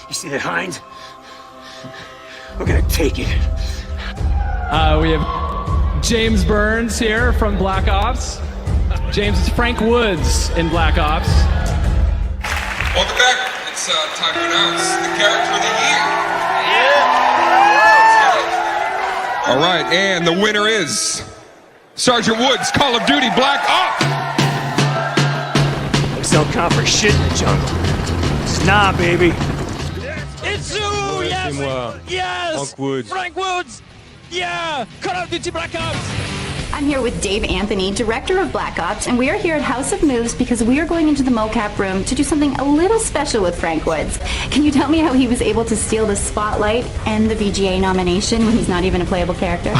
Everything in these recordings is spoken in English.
You see that hind? We're gonna take it. We have James Burns here from Black Ops. James is Frank Woods in Black Ops. Welcome back. It's time to announce the character of the year. Yeah. All right, and the winner is Sergeant Woods, Call of Duty Black Ops. Looks don't count for shit in the jungle. It's nah, baby. It's you! Yes! Yes! Frank Woods! Yeah! Call of Duty Black Ops! I'm here with Dave Anthony, director of Black Ops, and we are here at House of Moves because we are going into the mocap room to do something a little special with Frank Woods. Can you tell me how he was able to steal the spotlight and the VGA nomination when he's not even a playable character?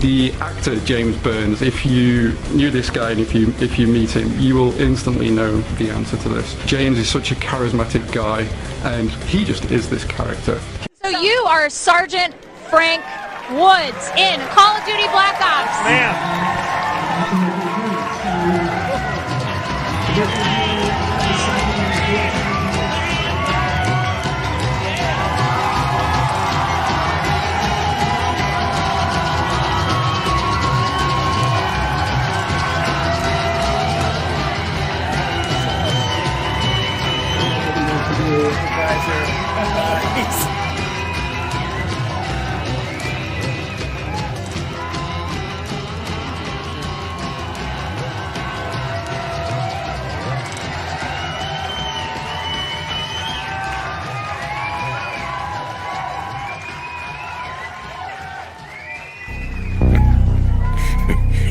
The actor James Burns, if you knew this guy and if you meet him, you will instantly know the answer to this. James is such a charismatic guy, and he just is this character. So you are Sergeant Frank Woods in Call of Duty Black Ops.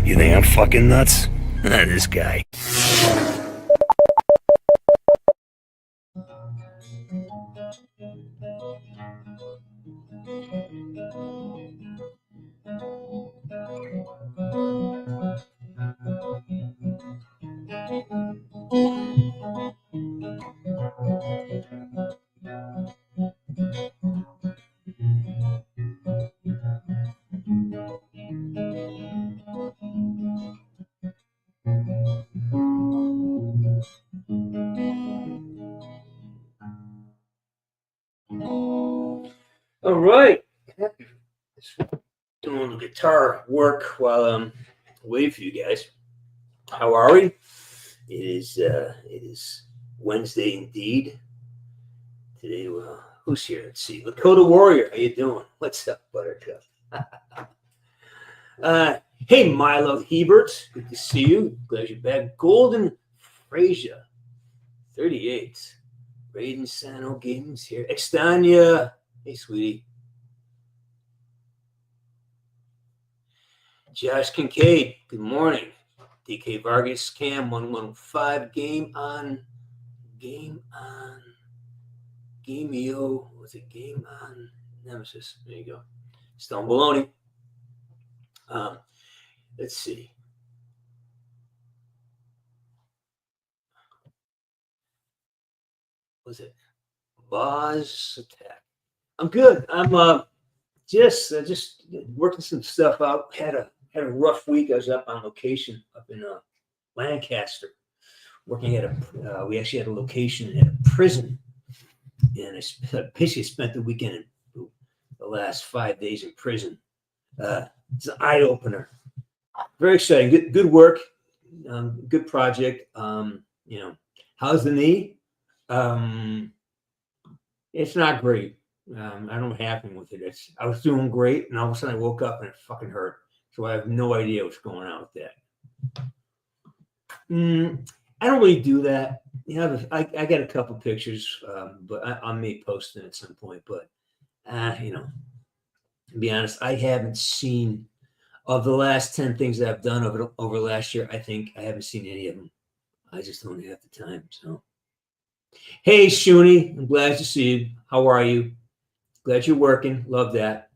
You think I'm fucking nuts? This guy. All right. Doing a little guitar work while waiting for you guys. How are we? It is Wednesday indeed. Today, who's here? Let's see. Lakota Warrior, how you doing? What's up, Buttercup? Hey, Milo Hebert, good to see you. Glad you're back. Golden Frazier, 38. Raiden Sano Gaming's here. Extania, hey, sweetie. Josh Kincaid, good morning. DK Vargas, Cam 115, Gameo, what's it? Game on Nemesis. There you go. Stone Baloney. Let's see. What's it? Boss Attack. I'm good. I'm just working some stuff out. Had a rough week. I was up on location up in Lancaster, working at we actually had a location at a prison, and I basically spent the weekend in the last 5 days in prison. It's an eye opener. Very exciting. Good work. Good project. How's the knee? It's not great. I don't know what happened with it. I was doing great, and all of a sudden I woke up and it fucking hurt. So I have no idea what's going on with that. I don't really do that. I got a couple pictures, but I may post them at some point. But to be honest, I haven't seen of the last 10 things that I've done over last year. I think I haven't seen any of them. I just don't have the time. So, hey, Shuni, I'm glad to see you. How are you? Glad you're working. Love that.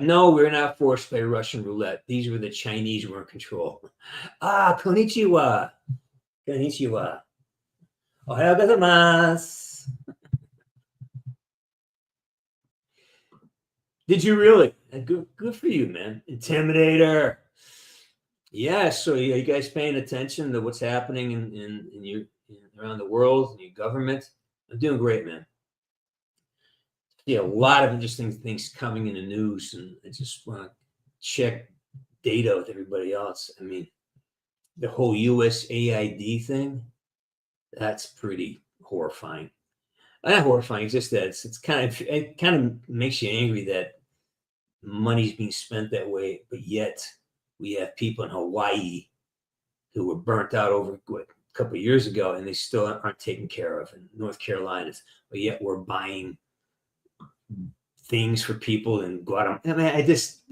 No, we're not forced by Russian roulette. These were the Chinese who were in control. Konnichiwa. Konnichiwa. Ohayou gozaimasu. Did you really? Good for you, man. Intimidator. Yeah, so are you guys paying attention to what's happening in around the world and your government. I'm doing great, man. Yeah, a lot of interesting things coming in the news, and I just want to check data with everybody else. I mean, the whole USAID thing, that's pretty horrifying. Not horrifying, it's just that it kind of makes you angry that money's being spent that way, but yet we have people in Hawaii who were burnt out over a couple of years ago, and they still aren't taken care of in North Carolina, but yet we're buying things for people in Guatemala. I mean, it just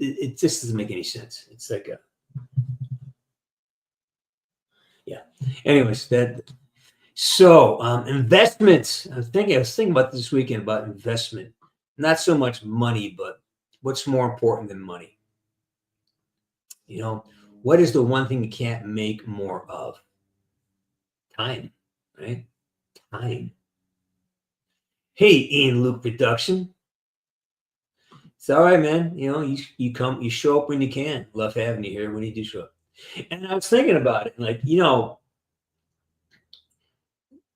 doesn't make any sense. It's like yeah. Anyways, investments. I was thinking about this weekend about investment. Not so much money, but what's more important than money? You know, what is the one thing you can't make more of? Time, right? Time. Hey, Ian Luke Production. It's all right, man. You know, you show up when you can. Love having you here when you do show up. And I was thinking about it, like, you know,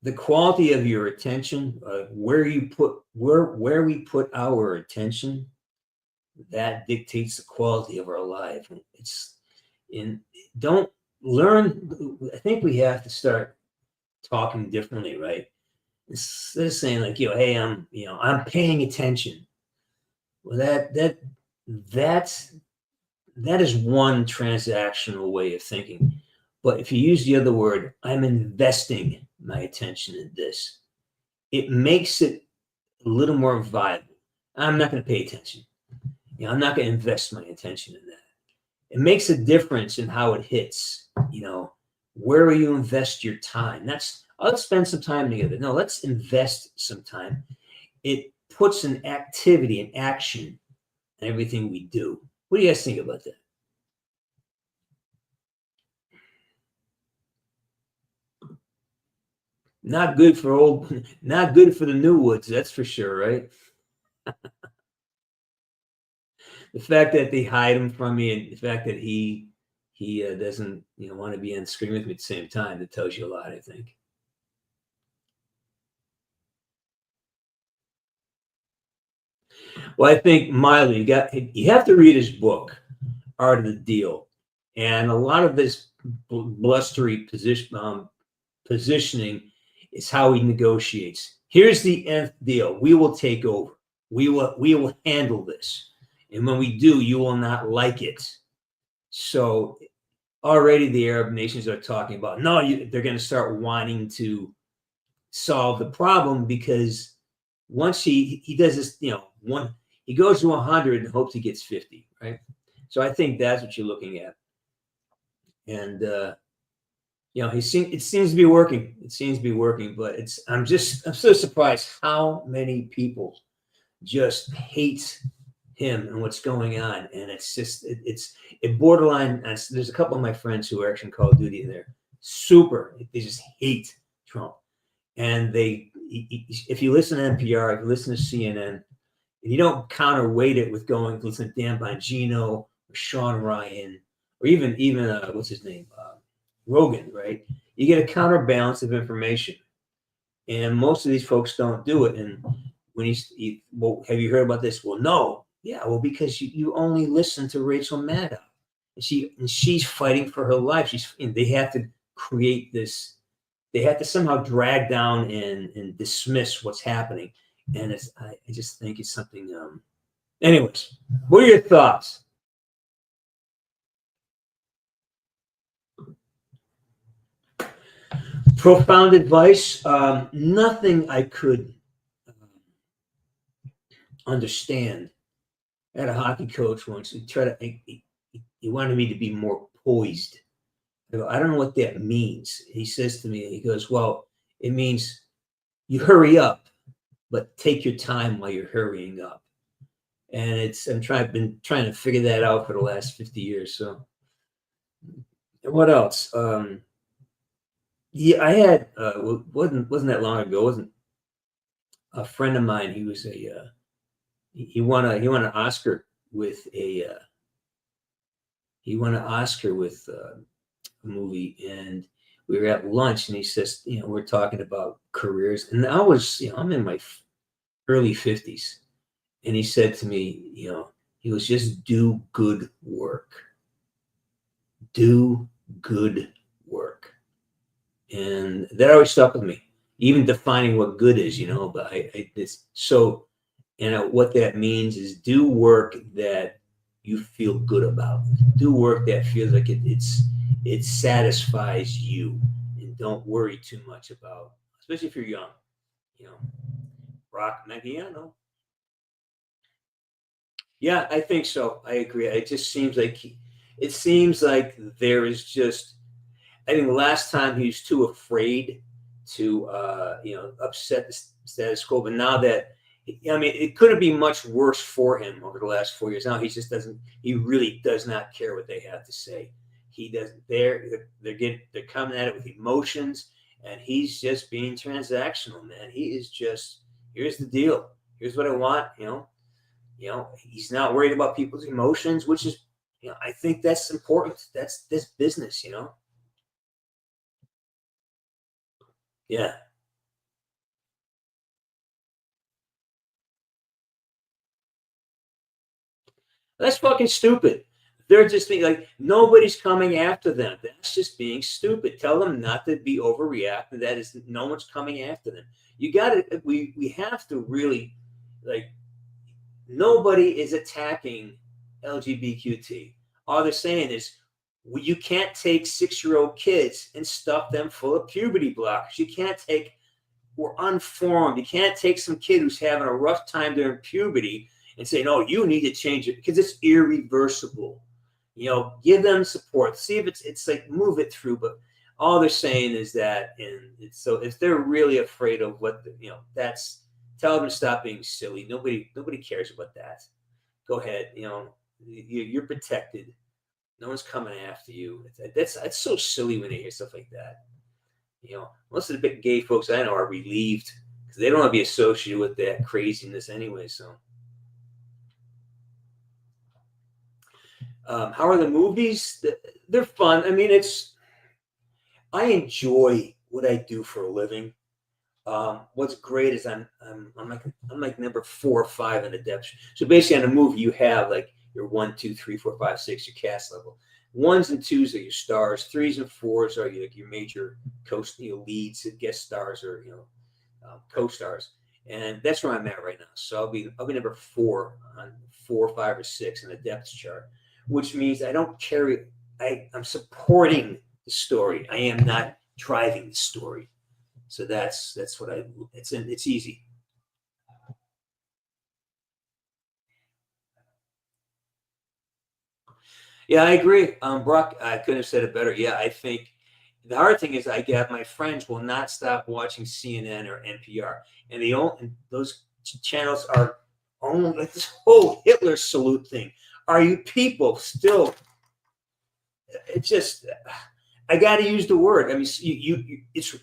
the quality of your attention, where we put our attention, that dictates the quality of our life. Don't learn. I think we have to start talking differently, right? Instead of saying like, hey, I'm paying attention. Well, that is one transactional way of thinking. But if you use the other word, I'm investing my attention in this, it makes it a little more viable. I'm not going to pay attention. I'm not going to invest my attention in that. It makes a difference in how it hits. Where will you invest your time? Let's spend some time together. No, let's invest some time. It puts an activity, an action in everything we do. What do you guys think about that? Not good for the new woods, that's for sure, right? The fact that they hide him from me, and the fact that he doesn't want to be on screen with me at the same time, that tells you a lot, I think. Well, I think Miley, you have to read his book, Art of the Deal, and a lot of this blustery positioning is how he negotiates. Here's the nth deal: we will take over. We will handle this, and when we do, you will not like it. So already the Arab nations are talking about they're going to start wanting to solve the problem, because once he does this, he goes to 100 and hopes he gets 50, right? So I think that's what you're looking at, and it seems to be working. It seems to be working, but I'm so surprised how many people just hate him and what's going on, and it's borderline. There's a couple of my friends who are actually in Call of Duty, and they're super. They just hate Trump, and if you listen to NPR, if you listen to CNN, and you don't counterweight it with going to listen to Dan Bongino or Sean Ryan or even what's his name, Rogan, right? You get a counterbalance of information, and most of these folks don't do it. And when well, have you heard about this? Well, no. Yeah, well, because you only listen to Rachel Maddow, and she's fighting for her life. They have to create this. They have to somehow drag down and dismiss what's happening, and I just think it's something. Anyways, what are your thoughts? Profound advice. Nothing I could understand. I had a hockey coach once who he wanted me to be more poised. I don't know what that means. He says to me, he goes, well, it means you hurry up, but take your time while you're hurrying up. And I've been trying to figure that out for the last 50 years. So what else? Yeah, I had wasn't that long ago. Wasn't a friend of mine. He was he won an Oscar with a movie, and we were at lunch, and he says, we're talking about careers, and I was, I'm in my early 50s, and he said to me, he was just do good work, do good work, and that always stuck with me. Even defining what good is, but it's so, what that means is do work that you feel good about. Do work that feels like it satisfies you, and don't worry too much about, especially if you're young. Rock Maggiano. Yeah, I think so. I agree. It just seems like there is just. I think the last time he was too afraid to upset the status quo, but now that. I mean, it couldn't be much worse for him over the last 4 years. Now he just doesn't. He really does not care what they have to say. He doesn't. They're coming at it with emotions, and he's just being transactional, man. He is just. Here's the deal. Here's what I want. He's not worried about people's emotions, which is, I think that's important. That's this business. Yeah. That's fucking stupid. They're just being like, nobody's coming after them. That's just being stupid. Tell them not to be overreacting. That is, no one's coming after them. You got to, we have to really, like, nobody is attacking LGBTQ. All they're saying is, you can't take 6-year-old kids and stuff them full of puberty blockers. You can't take, we're unformed. You can't take some kid who's having a rough time during puberty and say, no, you need to change it because it's irreversible. Give them support. See if it's like move it through. But all they're saying is that, and so if they're really afraid of what that's, tell them to stop being silly. Nobody cares about that. Go ahead. You're protected. No one's coming after you. It's so silly when they hear stuff like that. Most of the big gay folks I know are relieved because they don't want to be associated with that craziness anyway. So, how are the movies? They're fun. I mean, I enjoy what I do for a living. What's great is I'm like number 4 or 5 in the depth. So basically, on a movie, you have like your 1, 2, 3, 4, 5, 6, your cast level. 1s and 2s are your stars. 3s and 4s are your major leads, guest stars, or co-stars. And that's where I'm at right now. So I'll be number 4 on 4, 5, or 6 in the depth chart, which means I don't carry. I'm supporting the story. I am not driving the story. So that's what it's easy. Yeah, I agree. Brock, I couldn't have said it better. Yeah, I think the hard thing is my friends will not stop watching CNN or NPR, and those channels are owned like this whole Hitler salute thing. Are you people still? It's just, I got to use the word. I mean, it's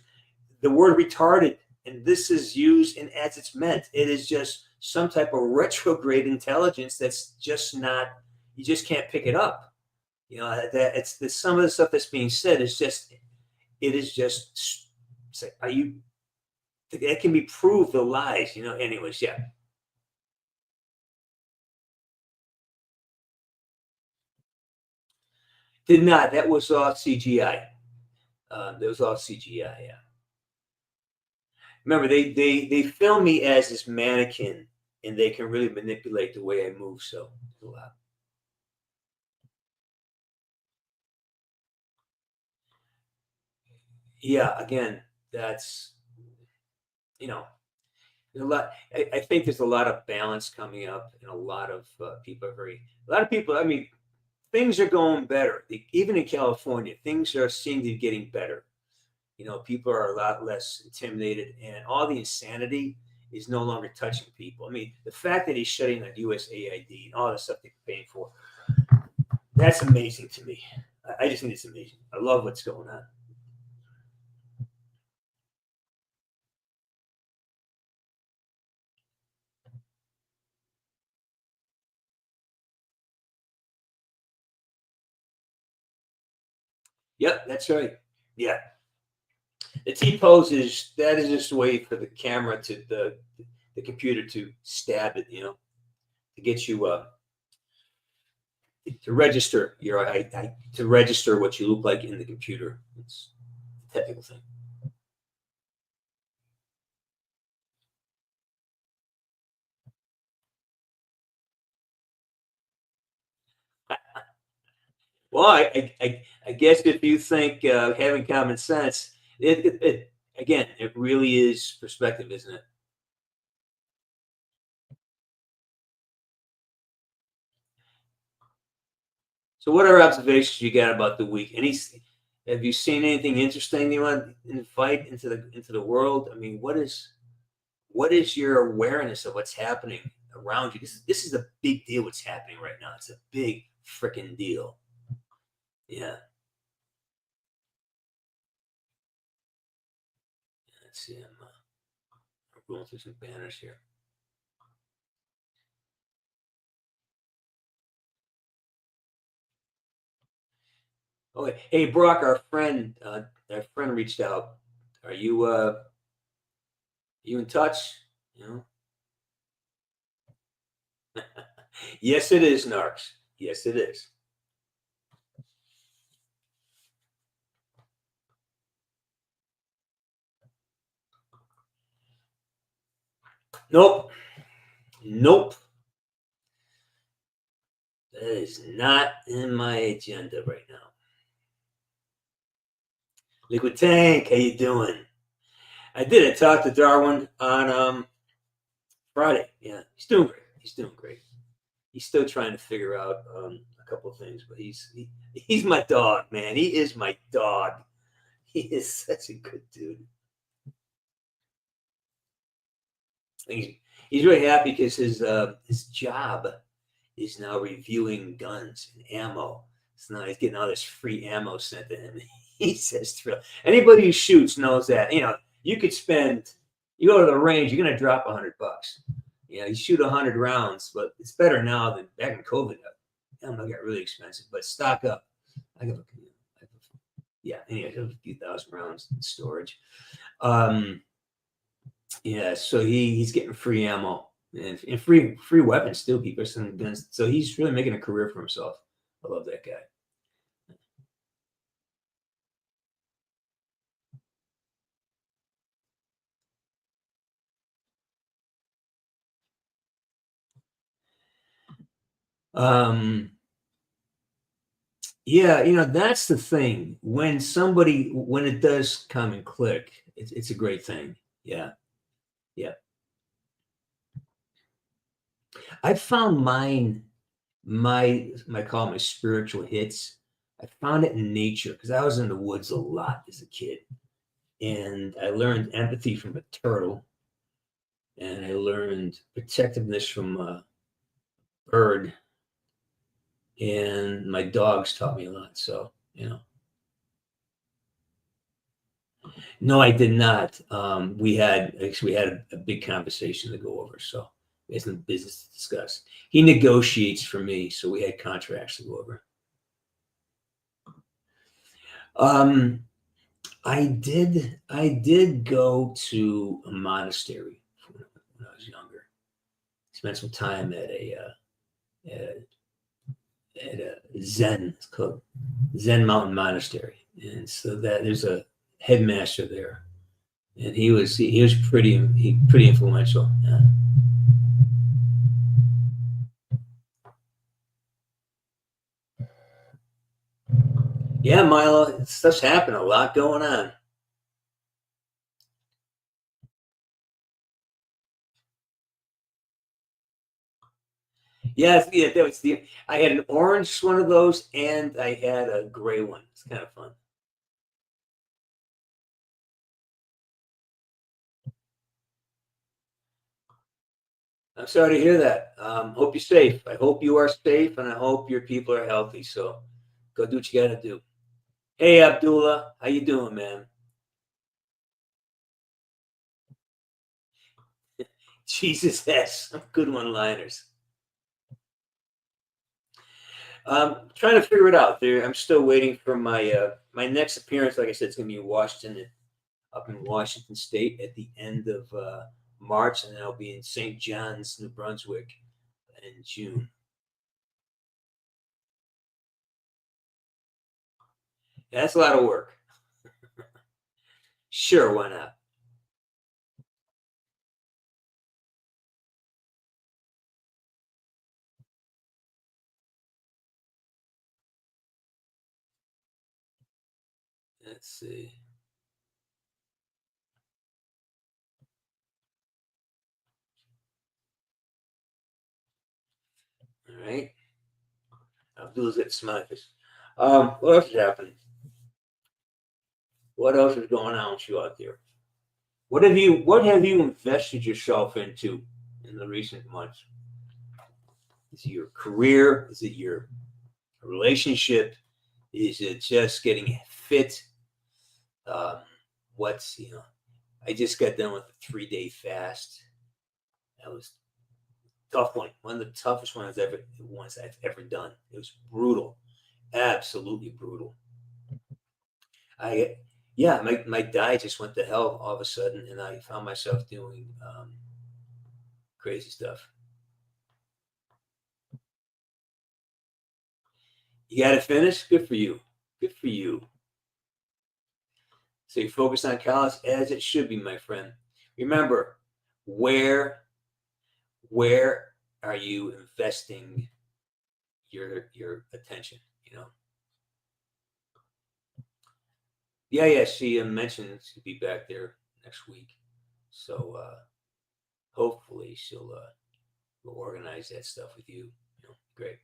the word retarded, and this is used and as it's meant. It is just some type of retrograde intelligence that's just not. You just can't pick it up. That it's some of the stuff that's being said is just. It is just. Say, are you? That can be proved the lies. Anyways, yeah. Did not. That was all CGI. That was all CGI. Yeah. Remember, they film me as this mannequin, and they can really manipulate the way I move. So a lot. Yeah. Again, that's there's a lot. I think there's a lot of balance coming up, and a lot of people are a lot of people. I mean, things are going better. Even in California, things are seem to be getting better. People are a lot less intimidated, and all the insanity is no longer touching people. I mean, the fact that he's shutting down USAID and all the stuff they're paying for, that's amazing to me. I just think it's amazing. I love what's going on. Yep, that's right. Yeah. The T-pose is just a way for the camera to the computer to stab it, you know, to get you to register to register what you look like in the computer. It's a technical thing. Well, I guess if you think having common sense, it again, it really is perspective, isn't it? So, what are observations you got about the week? Have you seen anything interesting you want to invite into the world? I mean, what is your awareness of what's happening around you? This is a big deal. What's happening right now? It's a big freaking deal. Yeah. Let's see. I'm going through some banners here. Okay. Hey, Brock, our friend reached out. Are you in touch? You know? Yes, it is, Narks. Yes, it is. Nope. Nope. That is not in my agenda right now. Liquid Tank, how you doing? I did talk to Darwin on Friday. Yeah, he's doing great. He's doing great. He's still trying to figure out a couple of things, but he's my dog, man. He is my dog. He is such a good dude. He's really happy because his job is now reviewing guns and ammo. So now he's getting all this free ammo sent to him. He says thrilled. Anybody who shoots knows that, you know, you go to the range, you're going to drop $100. You know, you shoot 100 rounds, but it's better now than back in COVID. Ammo got really expensive, but stock up. Anyway, I have a few thousand rounds in storage. Yeah, so he's getting free ammo and free weapons too. People are sending guns, so he's really making a career for himself. I love that guy. Yeah, you know, that's the thing. When it does come and click, it's a great thing. Yeah, yeah. I found my call my spiritual hits. I found it in nature because I was in the woods a lot as a kid, and I learned empathy from a turtle, and I learned protectiveness from a bird, and my dogs taught me a lot. So, you know. No, I did not. We had a big conversation to go over. So we had some business to discuss. He negotiates for me, so we had contracts to go over. I did go to a monastery when I was younger. Spent some time at a Zen. It's called Zen Mountain Monastery, and so that there's a headmaster there, and he was pretty influential. Yeah. Yeah, Milo, stuff's happening. A lot going on. Yeah, that was I had an orange one of those, and I had a gray one. It's kind of fun. I'm sorry to hear that. Hope you're safe. I hope you are safe, and I hope your people are healthy. So, go do what you got to do. Hey, Abdullah, how you doing, man? Jesus S. Good one-liners. Trying to figure it out. I'm still waiting for my my next appearance. Like I said, it's going to be in Washington up in Washington State at the end of March, and then I'll be in St. John's, New Brunswick in June. That's a lot of work. Sure, why not? Let's see. All right. Abdul's at smiley face. What else is happening? What else is going on with you out there? What have you invested yourself into in the recent months? Is it your career? Is it your relationship? Is it just getting fit? What's I just got done with a 3-day fast. That was a tough one. One of the toughest ones I've ever done. It was brutal, absolutely brutal. My diet just went to hell all of a sudden, and I found myself doing crazy stuff. You got to finish. Good for you. Good for you. So you focus on college as it should be, my friend. Remember, where are you investing your attention? Yeah. She mentioned she'll be back there next week, so hopefully she'll organize that stuff with you. Great.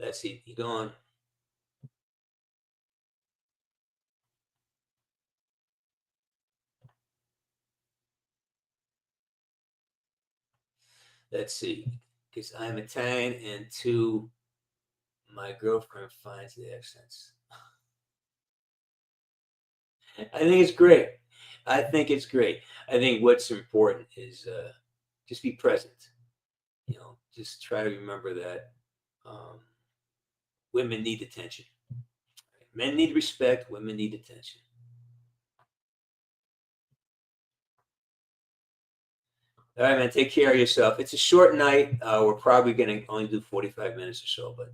Let's see. You going? Let's see. Because I'm Italian, and 2, my girlfriend finds the accents. I think it's great. I think what's important is just be present. Just try to remember that women need attention. Men need respect. Women need attention. All right, man. Take care of yourself. It's a short night. We're probably going to only do 45 minutes or so, but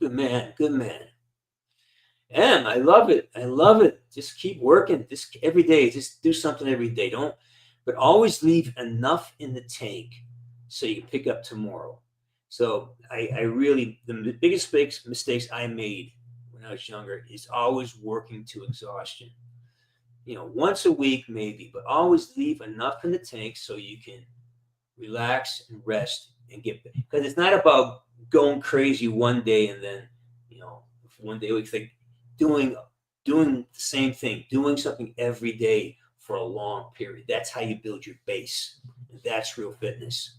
Good man. Good man. I love it. I love it. Just keep working. Just every day. Just do something every day. But always leave enough in the tank so you can pick up tomorrow. So I really, the biggest mistakes I made when I was younger is always working to exhaustion. Once a week maybe, but always leave enough in the tank so you can relax and rest and because it's not about going crazy one day and then, one day it's like doing the same thing, doing something every day for a long period. That's how you build your base. And that's real fitness.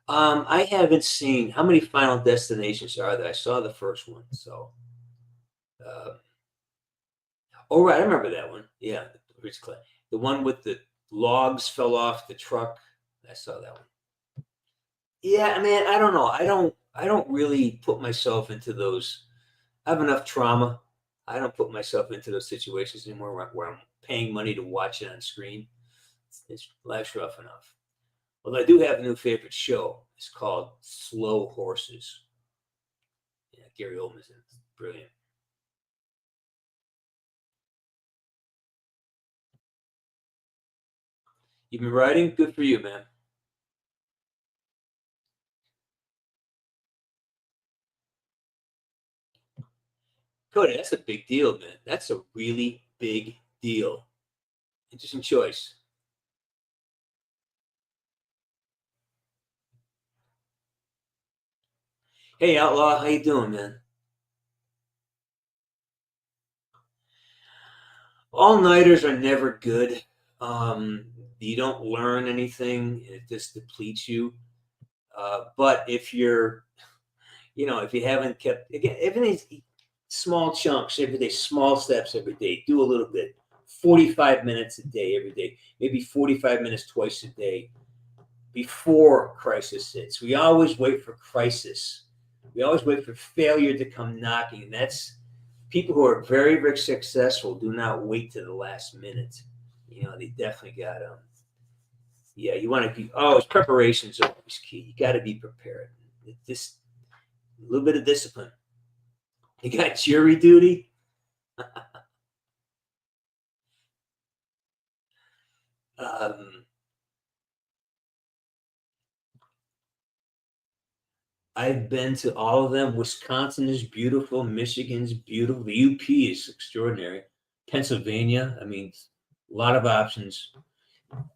I haven't seen how many Final Destinations are there. I saw the first one, so. Oh right, I remember that one. Yeah, the one with the logs fell off the truck. I saw that one. Yeah, man, I don't know. I don't really put myself into those. I have enough trauma. I don't put myself into those situations anymore where I'm paying money to watch it on screen. Life's rough enough. Well, I do have a new favorite show. It's called Slow Horses. Yeah, Gary Oldman's in it. It's brilliant. You've been writing? Good for you, man. Cody, that's a big deal, man. That's a really big deal. Interesting choice. Hey, Outlaw, how you doing, man? All-nighters are never good. You don't learn anything. It just depletes you. But if you're, if you haven't kept, again, everything's small chunks every day, small steps every day, do a little bit, 45 minutes a day, every day, maybe 45 minutes twice a day before crisis hits. We always wait for crisis. We always wait for failure to come knocking. And that's people who are very, very successful do not wait to the last minute. They definitely got you want to be, it's preparation is always key. You got to be prepared. Just a little bit of discipline. You got jury duty. I've been to all of them. Wisconsin is beautiful. Michigan's beautiful. The UP is extraordinary. Pennsylvania, a lot of options.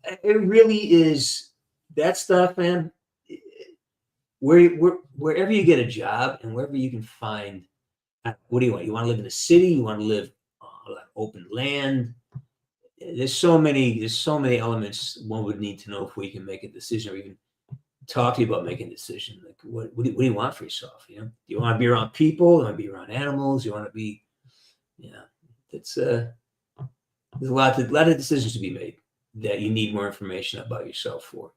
It really is that stuff, man. Wherever you get a job and wherever you can find, what do you want? You want to live in a city? You want to live on open land? There's so many elements one would need to know if we can make a decision or even talk to you about making a decision. Like, what do you want for yourself? Do you want to be around people? Do you want to be around animals? You want to be, it's there's a lot of decisions to be made that you need more information about yourself for.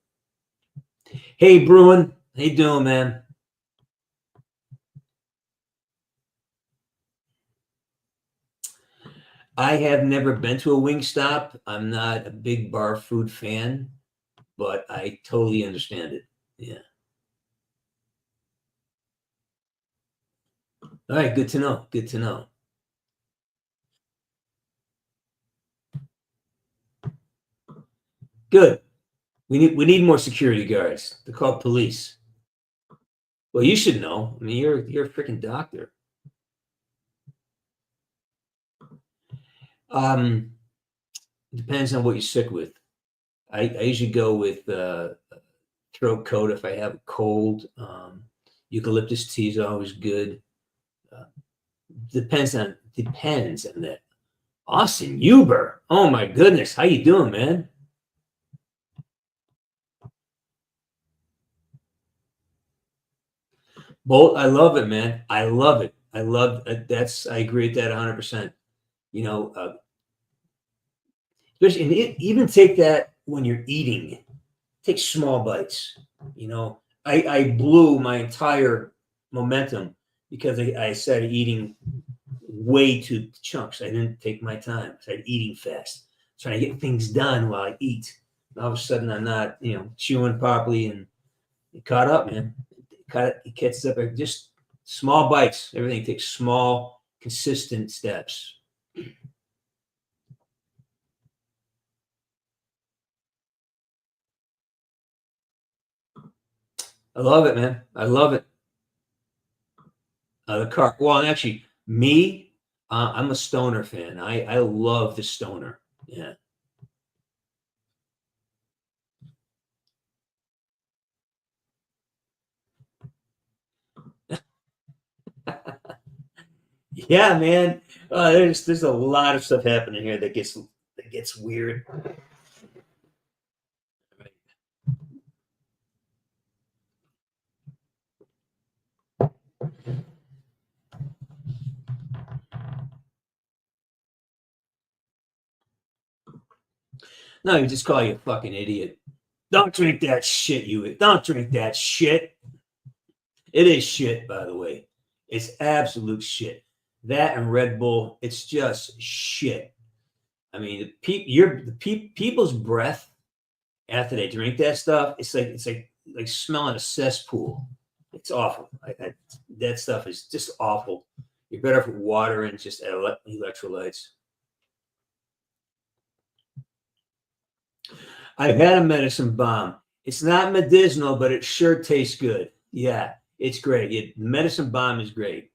Hey, Bruin, how you doing, man? I have never been to a Wingstop. I'm not a big bar food fan, but I totally understand it. Yeah. All right, good to know. Good to know. Good. We need more security guards. They're called police. Well, you should know. You're a freaking doctor. Depends on what you're sick with. I usually go with throat coat if I have a cold. Eucalyptus tea is always good. Depends on that. Austin Huber. Oh my goodness, how you doing, man? Bolt, I love it, man. I love it. I agree with that 100%. Especially, even take that when you're eating. Take small bites. I blew my entire momentum because I started eating way too chunks. I didn't take my time. I started eating fast, trying to get things done while I eat. And all of a sudden, I'm not, chewing properly, and it caught up, man. It catches up. Just small bites. Everything takes small, consistent steps. I love it, man. I love it. The car. Well, actually, me, I'm a Stoner fan. I love the Stoner. Yeah. Yeah, man. There's a lot of stuff happening here that gets weird. No, you just call you a fucking idiot. Don't drink that shit, don't drink that shit. It is shit, by the way. It's absolute shit. That and Red Bull, it's just shit. People's breath after they drink that stuff, it's like smelling a cesspool. It's awful. That stuff is just awful. You're better off with water and just electrolytes. I've had a medicine bomb. It's not medicinal, but it sure tastes good. Yeah, it's great. Medicine bomb is great.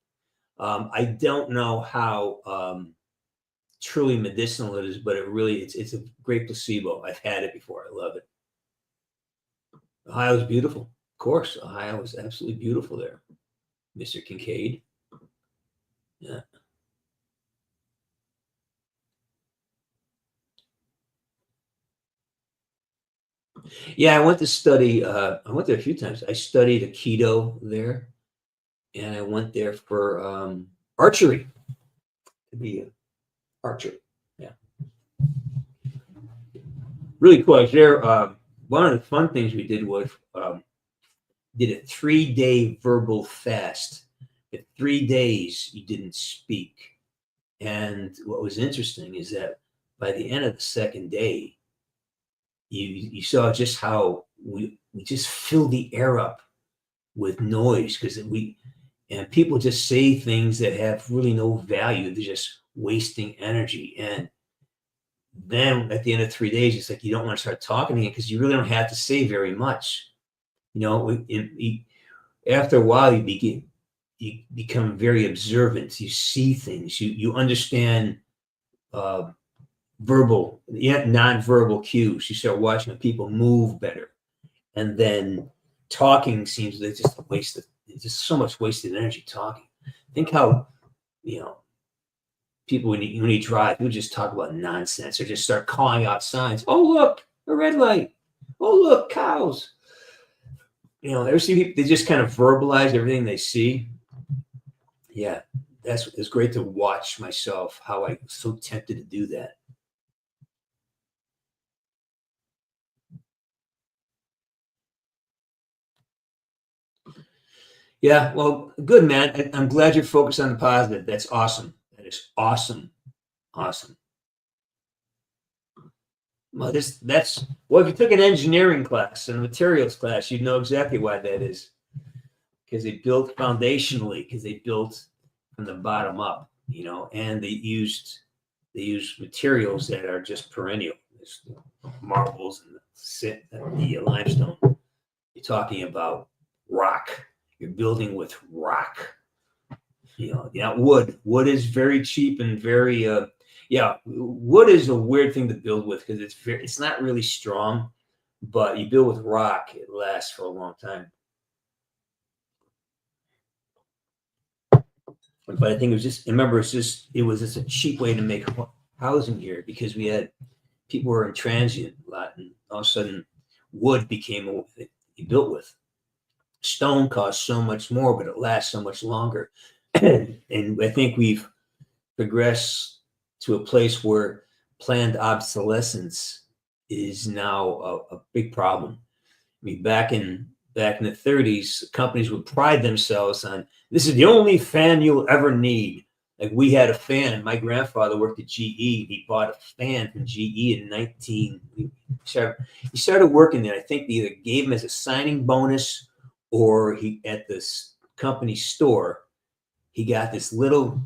I don't know how truly medicinal it is, but it's a great placebo. I've had it before. I love it. Ohio's beautiful. Of course, Ohio is absolutely beautiful there. Mr. Kincaid. Yeah. Yeah, I went to study. I went there a few times. I studied Aikido there, and I went there for archery to be an archer. Yeah, really cool. I was there. One of the fun things we did was did a 3-day verbal fast. For 3 days, you didn't speak. And what was interesting is that by the end of the second day, you saw just how we just filled the air up with noise because and people just say things that have really no value. They're just wasting energy. And then at the end of 3 days, it's like you don't want to start talking again because you really don't have to say very much. You know, after a while, you become very observant. You see things. You understand nonverbal cues. You start watching people move better, and then talking seems like just a waste of. It's just so much wasted energy talking. Think how people when you drive, you just talk about nonsense or just start calling out signs. Oh look, a red light. Oh look, cows. Ever see people, they just kind of verbalize everything they see. Yeah, it's great to watch myself how I was so tempted to do that. Yeah, well, good, man. I'm glad you're focused on the positive. That's awesome. That is awesome. Awesome. Well, if you took an engineering class and a materials class, you'd know exactly why that is. Because they built foundationally, because they built from the bottom up, and they used materials that are just perennial. There's marbles and the limestone. You're talking about rock. You're building with rock. Wood. Wood is very cheap and very wood is a weird thing to build with because it's not really strong, but you build with rock, it lasts for a long time. But I think it was just a cheap way to make housing here because we had people were in transient a lot, and all of a sudden wood became what you built with. Stone costs so much more, but it lasts so much longer. And I think we've progressed to a place where planned obsolescence is now a big problem. I mean, back in the 30s, companies would pride themselves on, this is the only fan you'll ever need. Like we had a fan. My grandfather worked at GE. He bought a fan from GE in he started working there. I think they either gave him as a signing bonus or he at this company store, he got this little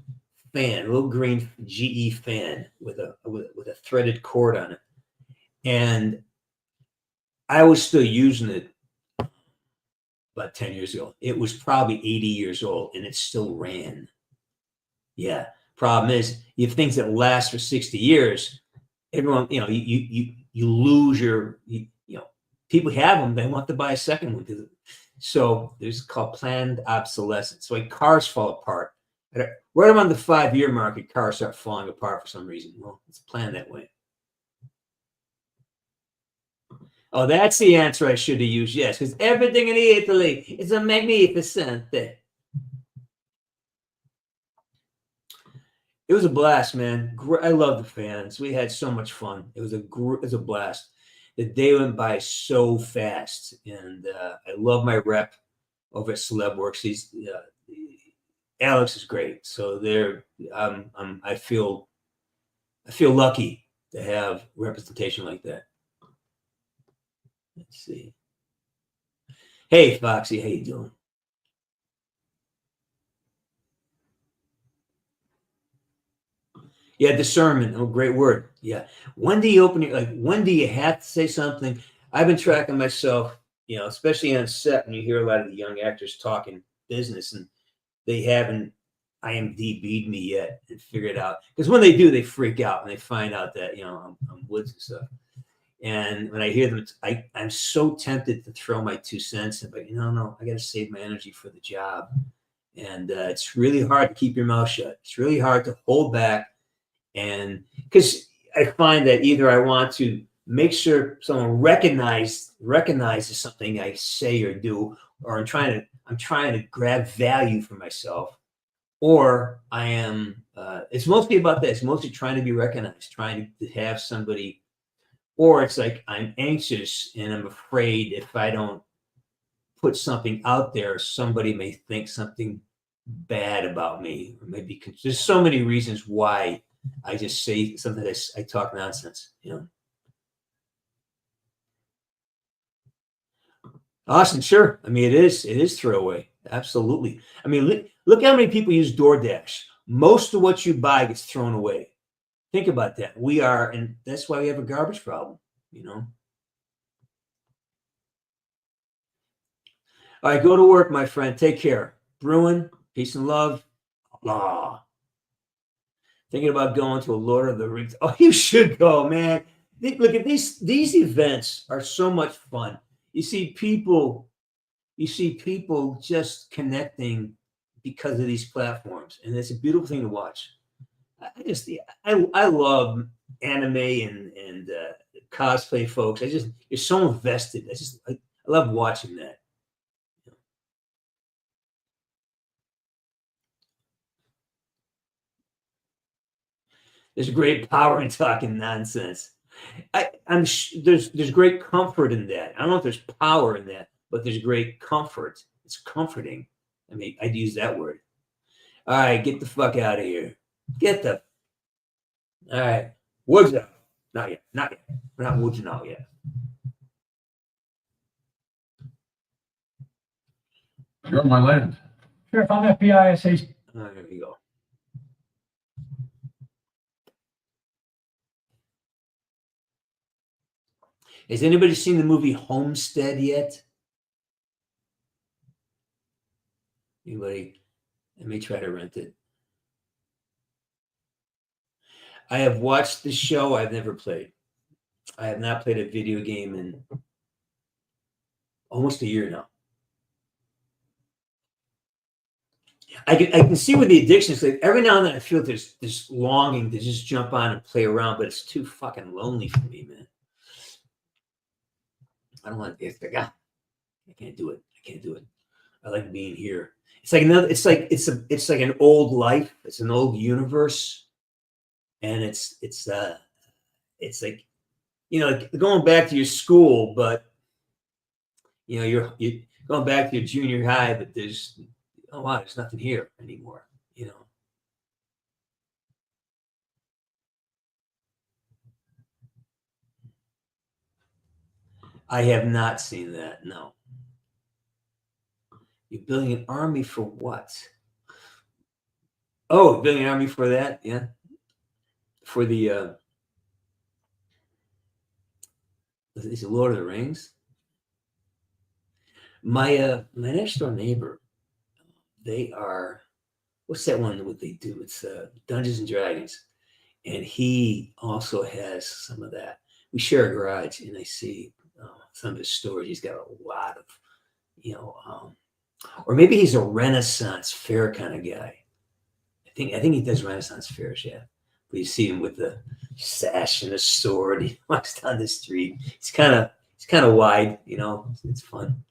fan, a little green GE fan with a threaded cord on it. And I was still using it about 10 years ago. It was probably 80 years old and it still ran. Yeah. Problem is, you have things that last for 60 years. Everyone, you lose people have them. They want to buy a second one. So there's called planned obsolescence. So like cars fall apart. Right around the 5-year market, cars start falling apart for some reason. Well, it's planned that way. Oh, that's the answer I should have used. Yes, because everything in Italy is a magnificent. It was a blast, man. I love the fans. We had so much fun. It was a blast. The day went by so fast, and I love my rep over at Celebworks. Alex is great. So I feel lucky to have representation like that. Let's see. Hey, Foxy, how you doing? Yeah, discernment. Oh, great word. Yeah. When do you when do you have to say something? I've been tracking myself, especially on set when you hear a lot of the young actors talking business and they haven't IMDb'd me yet and figured out. Because when they do, they freak out and they find out that, I'm Woods and stuff. And when I hear them, I'm so tempted to throw my 2 cents in, but no, I got to save my energy for the job. And it's really hard to keep your mouth shut. It's really hard to hold back. And because I find that either I want to make sure someone recognizes something I say or do, or I'm trying to grab value for myself, or I am. It's mostly about this. Mostly trying to be recognized, trying to have somebody, or it's like I'm anxious and I'm afraid if I don't put something out there, somebody may think something bad about me, or maybe there's so many reasons why I just say something that I talk nonsense, you know. Austin, sure. I mean, it is throwaway. Absolutely. I mean, look how many people use DoorDash. Most of what you buy gets thrown away. Think about that. And that's why we have a garbage problem, you know. All right, go to work, my friend. Take care. Bruin, peace and love. Blah. Thinking about going to a Lord of the Rings. Oh, you should go, man. Look at these events are so much fun. You see people just connecting because of these platforms, and it's a beautiful thing to watch. I love anime and cosplay folks. You're so invested. I love watching that. There's great power in talking nonsense. There's great comfort in that. I don't know if there's power in that, but there's great comfort. It's comforting. I mean, I'd use that word. All right, get the fuck out of here. All right. Woods out. Not yet. We're not woods out yet. You're on my land. Sheriff, I'm FBI SA. There we go. Has anybody seen the movie Homestead yet? Anybody? Let me try to rent it. I have watched the show. I've never played. I have not played a video game in almost a year now. I can see where the addiction is. Like every now and then I feel there's this longing to just jump on and play around, but it's too fucking lonely for me, man. I don't want to. It's like, I can't do it. I like being here. It's like it's like an old life. It's an old universe, and it's like, you know, like going back to your school, but you know you're going back to your junior high, but there's nothing here anymore. You know. I have not seen that. No. You're building an army for what? Oh, building an army for that? Yeah. For the is it Lord of the Rings? My next door neighbor, they are, what's that one what they do? It's Dungeons and Dragons. And he also has some of that. We share a garage, and I see some of his storage. He's got a lot of, you know, or maybe he's a Renaissance fair kind of guy. I think he does Renaissance fairs, yeah. But you see him with the sash and a sword. He walks down the street. He's kind of wide, you know. It's fun.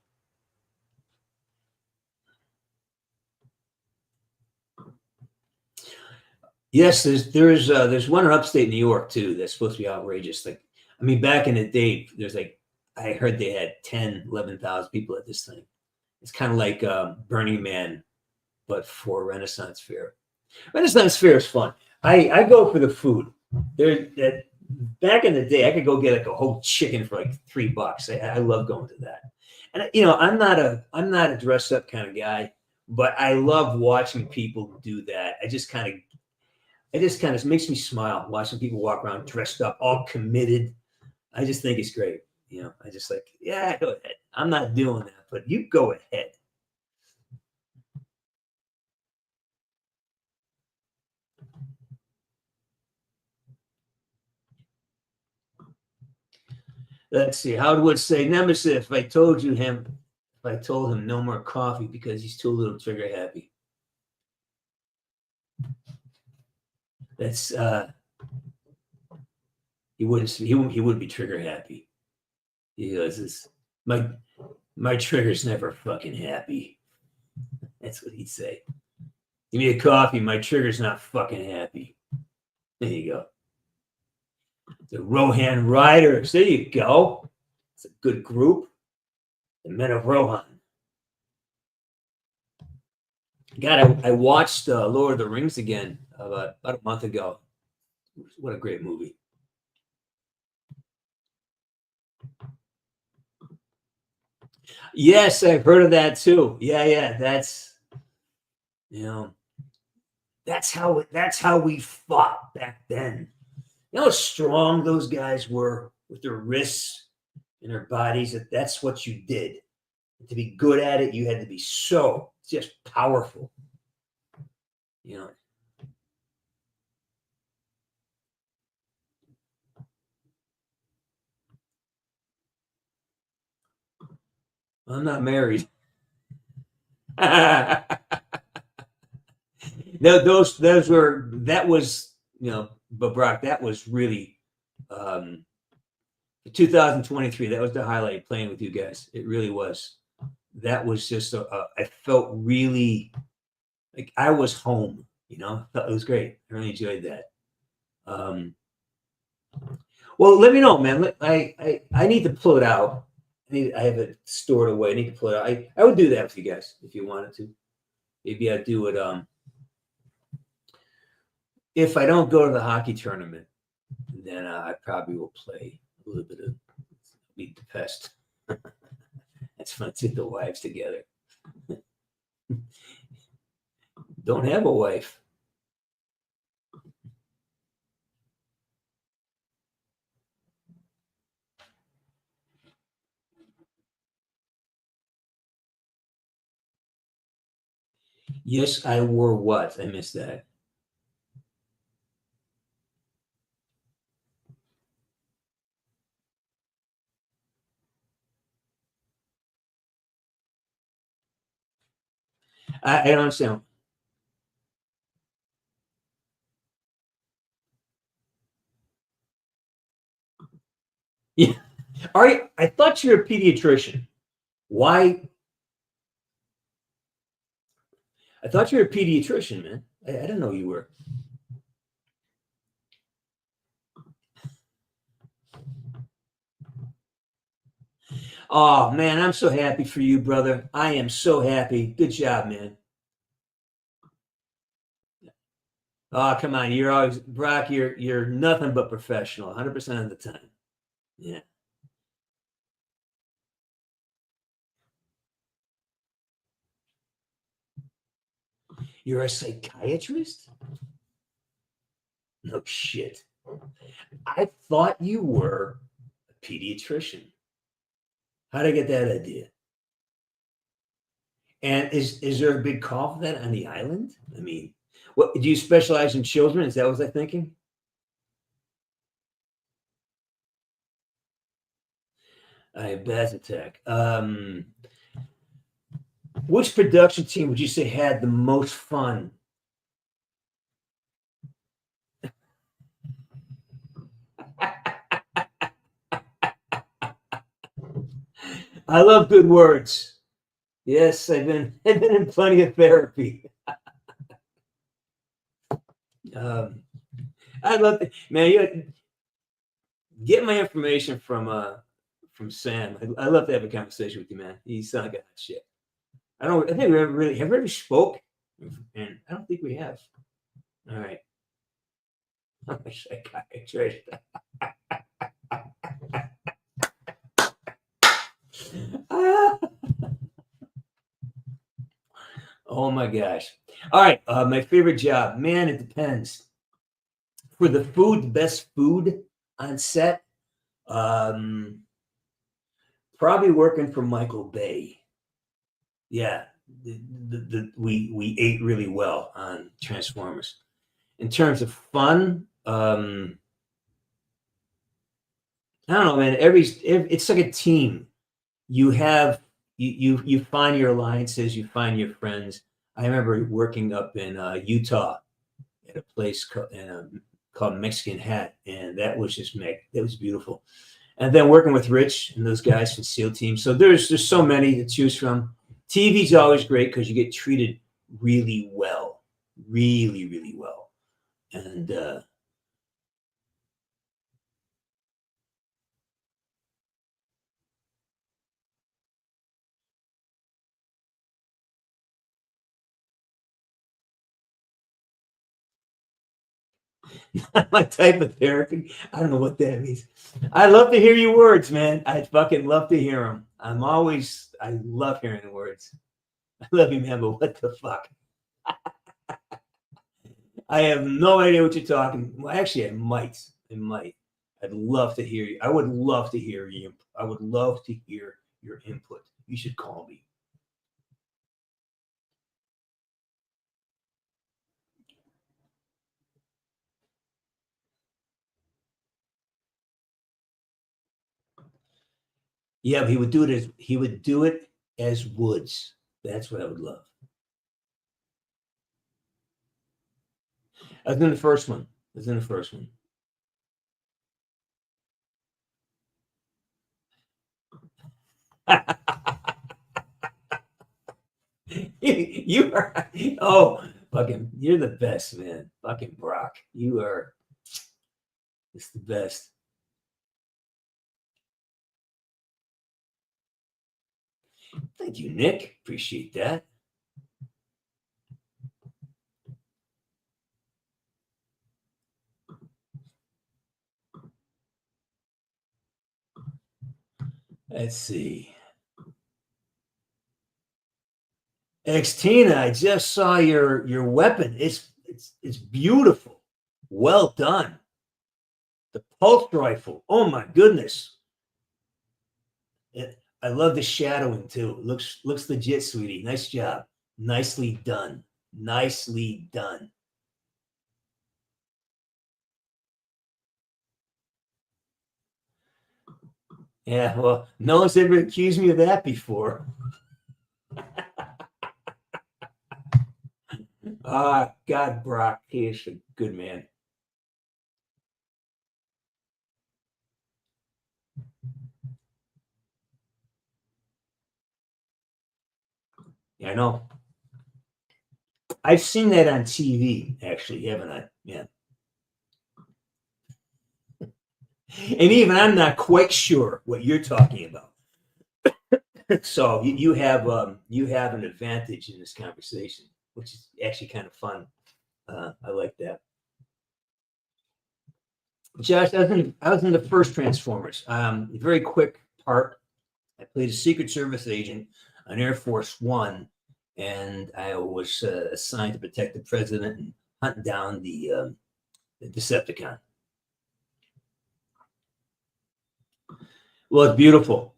Yes, there's one in upstate New York too that's supposed to be outrageous. Like, I mean, back in the day, there's like, I heard they had 10, 11,000 people at this thing. It's kind of like Burning Man, but for Renaissance Fair. Renaissance Fair is fun. I go for the food. Back in the day, I could go get like a whole chicken for like $3. I love going to that. And you know, I'm not a dress up kind of guy, but I love watching people do that. It just kind of makes me smile watching people walk around dressed up, all committed. I just think it's great. You know, I just like, yeah, go ahead. I'm not doing that, but you go ahead. Let's see. Howard would say, Nemesis, if I told him no more coffee because he's too little trigger happy. That's he wouldn't be trigger happy. He goes, my trigger's never fucking happy. That's what he'd say. Give me a coffee. My trigger's not fucking happy. There you go. The Rohan Riders. There you go. It's a good group. The Men of Rohan. God, I watched Lord of the Rings again about a month ago. What a great movie. Yes, I've heard of that too. Yeah. That's, that's how we fought back then. You know how strong those guys were with their wrists and their bodies. That's what you did. And to be good at it, you had to be so just powerful. I'm not married. No, that was, but Brock, that was really 2023. That was the highlight, playing with you guys. It really was. That was just I felt really like I was home. It was great. I really enjoyed that. Well, let me know, man. I need to pull it out. I have it stored away. I need to pull it out. I would do that with you guys if you wanted to. Maybe I'd do it. If I don't go to the hockey tournament, then I probably will play a little bit of Beat the Pest. That's fun to get the wives together. Don't have a wife. Yes, I wore what? I missed that. I don't understand. Yeah. All right. I thought you were a pediatrician. Why? I thought you were a pediatrician, man. I didn't know you were. Oh, man, I'm so happy for you, brother. I am so happy. Good job, man. Oh, come on. You're always, Brock, you're nothing but professional 100% of the time. Yeah. You're a psychiatrist? No shit. I thought you were a pediatrician. How'd I get that idea? And is there a big call for that on the island? I mean, what do you specialize in children? Is that what I'm thinking? I have Bazatech. Which production team would you say had the most fun? I love good words. Yes, I've been in plenty of therapy. I love it, man. You get my information from Sam. I love to have a conversation with you, man. You sound like that shit. I think we have we ever spoke, and I don't think we have. All right. I'm a psychiatrist. Oh my gosh. All right. My favorite job. Man, it depends. For the food, the best food on set, probably working for Michael Bay. Yeah. We ate really well on Transformers. In terms of fun, I don't know, man. It's like a team. You find your alliances, you find your friends. I remember working up in Utah at a place called called Mexican Hat, and that was that was beautiful. And then working with Rich and those guys from SEAL Team. So there's so many to choose from. TV's always great because you get treated really well, really, really well. And my type of therapy. I don't know what that means. I love to hear your words, man. I fucking love to hear them. I love hearing the words. I love you, man, but what the fuck? I have no idea what you're talking. Well, actually, I might. I'd love to hear you. I would love to hear you. I would love to hear your input. You should call me. Yeah, but he would do it as Woods. That's what I would love. I was in the first one. You are, oh, fucking, you're the best, man. Fucking Brock. It's the best. Thank you, Nick. Appreciate that. Let's see. Xtina, I just saw your weapon. It's beautiful. Well done. The pulse rifle. Oh my goodness. I love the shadowing too. Looks legit, sweetie. Nice job. Nicely done. Nicely done. Yeah, well, no one's ever accused me of that before. God, Brock, he is a good man. Yeah, I know. I've seen that on TV, actually, haven't I? Yeah. And even I'm not quite sure what you're talking about. So you have an advantage in this conversation, which is actually kind of fun. I like that. Josh, I was in the first Transformers. Very quick part. I played a Secret Service agent on Air Force One, and I was assigned to protect the president and hunt down the Decepticon. Well, it's beautiful,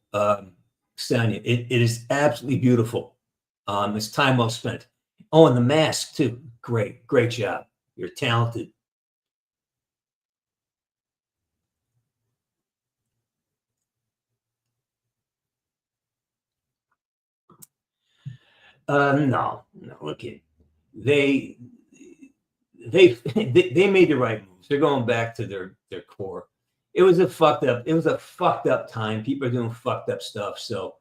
Sonia. It is absolutely beautiful. It's time well spent. Oh, and the mask too. Great job. You're talented. No. Look at they made the right moves. They're going back to their core. It was a fucked up time. People are doing fucked up stuff. So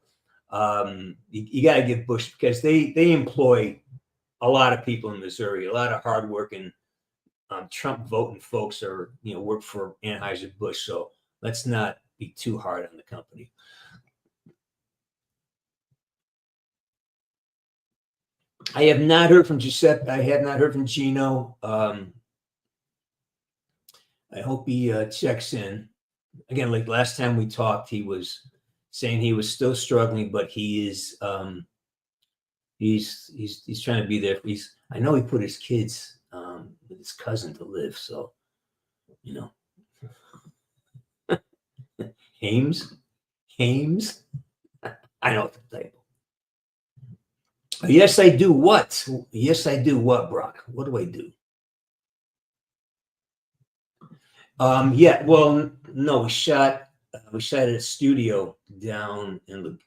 you got to give Bush, because they employ a lot of people in Missouri, a lot of hardworking Trump voting folks are work for Anheuser-Busch. So let's not be too hard on the company. I have not heard from Giuseppe. I have not heard from Gino. I hope he checks in. Again, like last time we talked, he was saying he was still struggling, but he is he's trying to be there. I know he put his kids with his cousin to live, so Hames. I know what the type. Yes, I do. What? Yes, I do. What, Brock? What do I do? Yeah. Well, no. We shot at a studio down in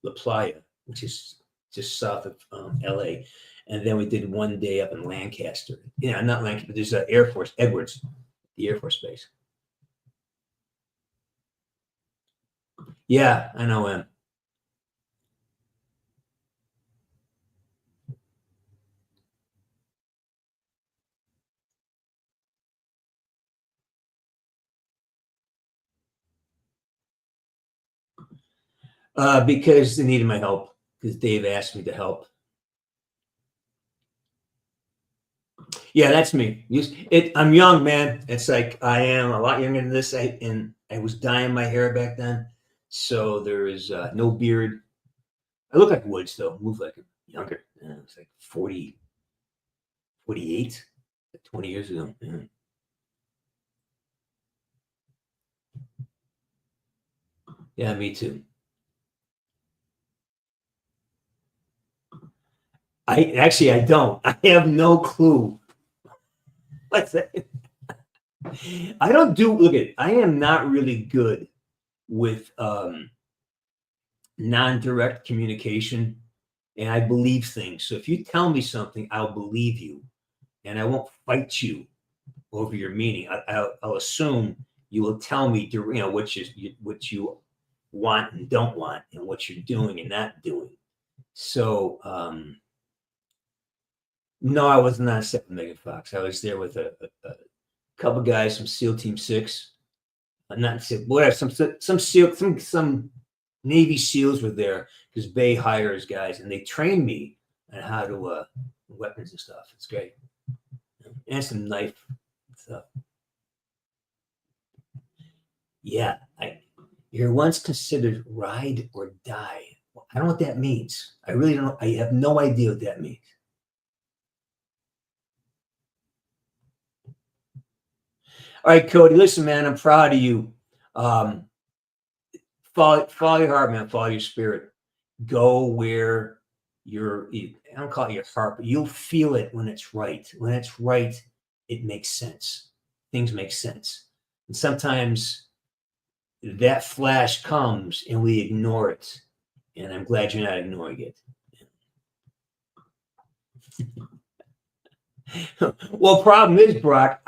La Playa, which is just south of LA, And then we did one day up in Lancaster. Not Lancaster, but there's Air Force, Edwards, the Air Force Base. Yeah, I know him. Because they needed my help, because Dave asked me to help. Yeah, that's me. I'm young, man. It's like I am a lot younger than this. I was dyeing my hair back then, so there is no beard. I look like Woods, though. Move like I'm younger. It's like 40, 48, like 20 years ago. Yeah, me too. I don't. I have no clue. What's that? I don't do. Look at. I am not really good with non-direct communication, and I believe things. So if you tell me something, I'll believe you, and I won't fight you over your meaning. I'll assume you will tell me, what you want and don't want, and what you're doing and not doing. So, no, I was not set with Megan Fox. I was there with a couple guys from SEAL Team 6. Not SEAL, whatever. Some SEAL, some Navy SEALs were there because Bay hires guys, and they trained me on how to weapons and stuff. It's great, and some knife stuff. Yeah, you're once considered ride or die. I don't know what that means. I really don't know. I have no idea what that means. All right, Cody, listen, man, I'm proud of you. Follow your heart, man. Follow your spirit. Go where I don't call it your heart, but you'll feel it when it's right. When it's right, it makes sense. Things make sense. And sometimes that flash comes and we ignore it. And I'm glad you're not ignoring it. Well, problem is, Brock,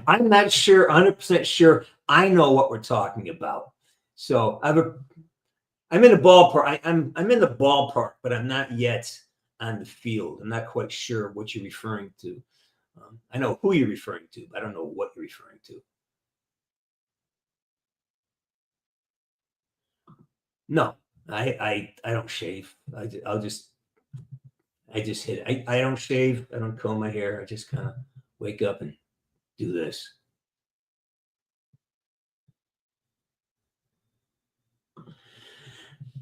I'm not sure, 100% sure I know what we're talking about. So I'm in the ballpark. I'm in the ballpark, but I'm not yet on the field. I'm not quite sure what you're referring to. I know who you're referring to, but I don't know what you're referring to. No, I don't shave. I just hit it. I don't shave. I don't comb my hair. I just kind of wake up and do this.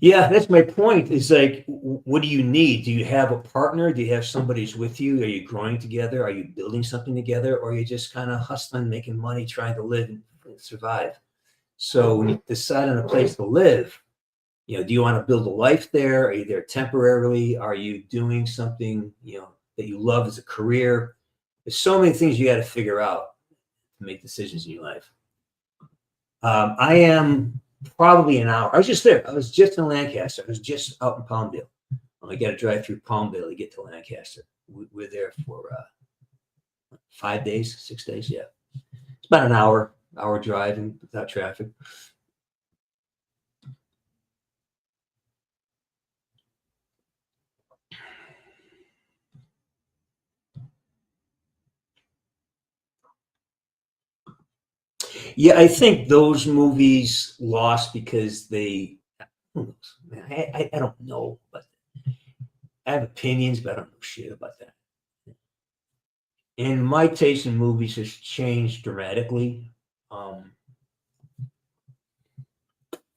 Yeah, that's my point. Is like, what do you need? Do you have a partner? Do you have somebody who's with you? Are you growing together? Are you building something together? Or are you just kind of hustling, making money, trying to live and survive? So when you decide on a place to live, do you want to build a life there? Are you there temporarily? Are you doing something, that you love as a career? There's so many things you got to figure out to make decisions in your life. I am probably an hour. I was just there. I was just in Lancaster. I was just out in Palmdale. I got to drive through Palmdale to get to Lancaster. We're there for 5 days, 6 days. Yeah. It's about an hour driving without traffic. Yeah, I think those movies lost because who knows, man, I don't know, but I have opinions, but I don't know shit about that. And my taste in movies has changed dramatically. I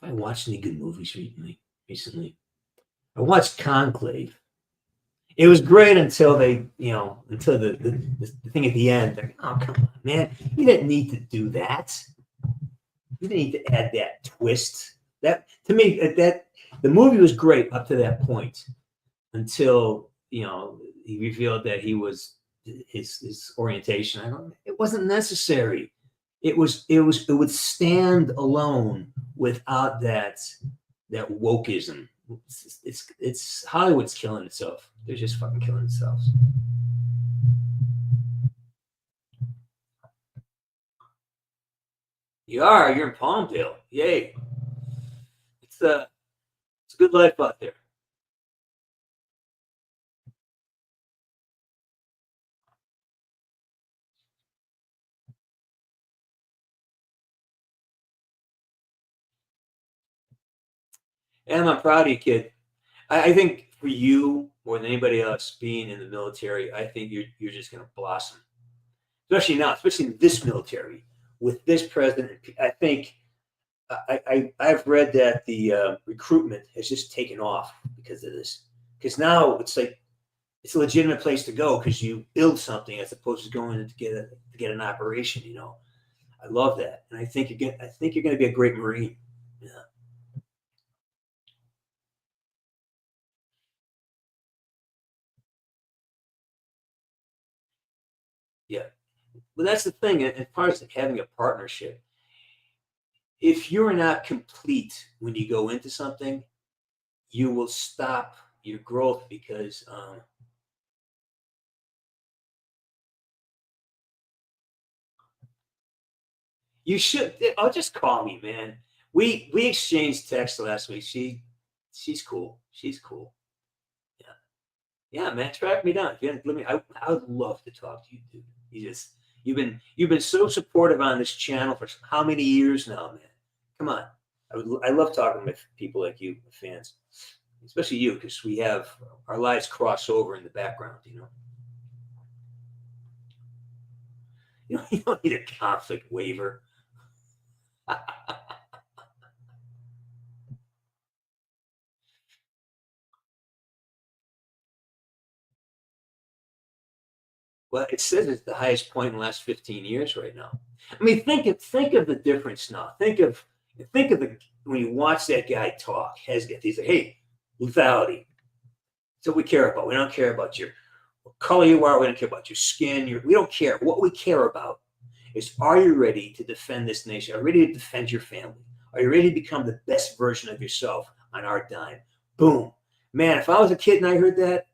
watched any good movies recently. I watched Conclave. It was great until until the thing at the end. Like, oh, come on, man. You didn't need to do that. You didn't need to add that twist. That, to me, the movie was great up to that point until, he revealed that he was his orientation. It wasn't necessary. It would stand alone without that wokeism it's Hollywood's killing itself. They're just fucking killing themselves. You're in Palmdale. Yay. It's a good life out there. And I'm proud of you, kid. I think for you more than anybody else being in the military, I think you're just going to blossom, especially now, especially in this military with this president. I think I've read that the recruitment has just taken off because of this. Because now it's like it's a legitimate place to go because you build something as opposed to going to get an operation. You know, I love that, and I think you're going to be a great Marine. Yeah. Yeah. Well, that's the thing. As far as having a partnership, if you're not complete when you go into something, you will stop your growth because you should. Oh, just call me, man. We exchanged texts last week. She's cool. She's cool. Yeah, man. Track me down. Let me. I would love to talk to you, dude. You've been so supportive on this channel for how many years now, man? Come on. I love talking with people like you, fans, especially you, because we have our lives cross over in the background. You don't need a conflict waiver. Well, it says it's the highest point in the last 15 years right now. I mean, think of the difference now. Think of when you watch that guy talk. He's like, hey, lethality. That's what we care about. We don't care about what color you are. We don't care about your skin. We don't care. What we care about is, are you ready to defend this nation? Are you ready to defend your family? Are you ready to become the best version of yourself on our dime? Boom. Man, if I was a kid and I heard that,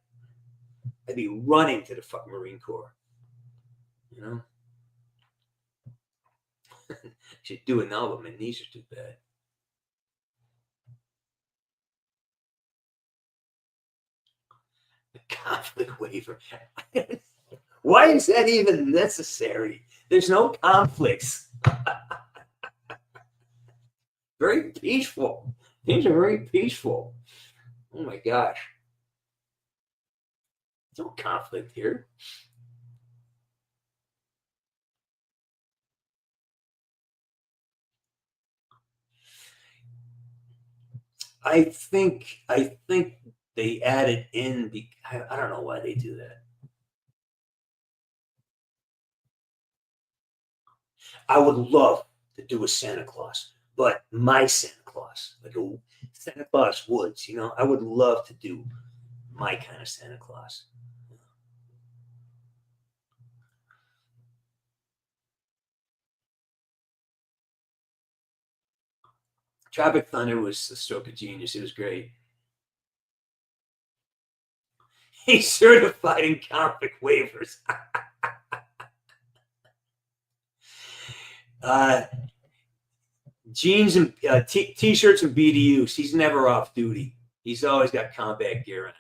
I'd be running to the fucking Marine Corps. Should do it now, but my knees are too bad. The conflict waiver. Why is that even necessary? There's no conflicts. Very peaceful. Things are very peaceful. Oh my gosh. There's no conflict here. I think they added in I don't know why they do that. I would love to do a Santa Claus, but my Santa Claus, like a Santa Claus Woods, I would love to do my kind of Santa Claus. Tropic Thunder was a stroke of genius. It was great. He's certified in conflict waivers. Jeans and t-shirts and BDUs. He's never off duty. He's always got combat gear on.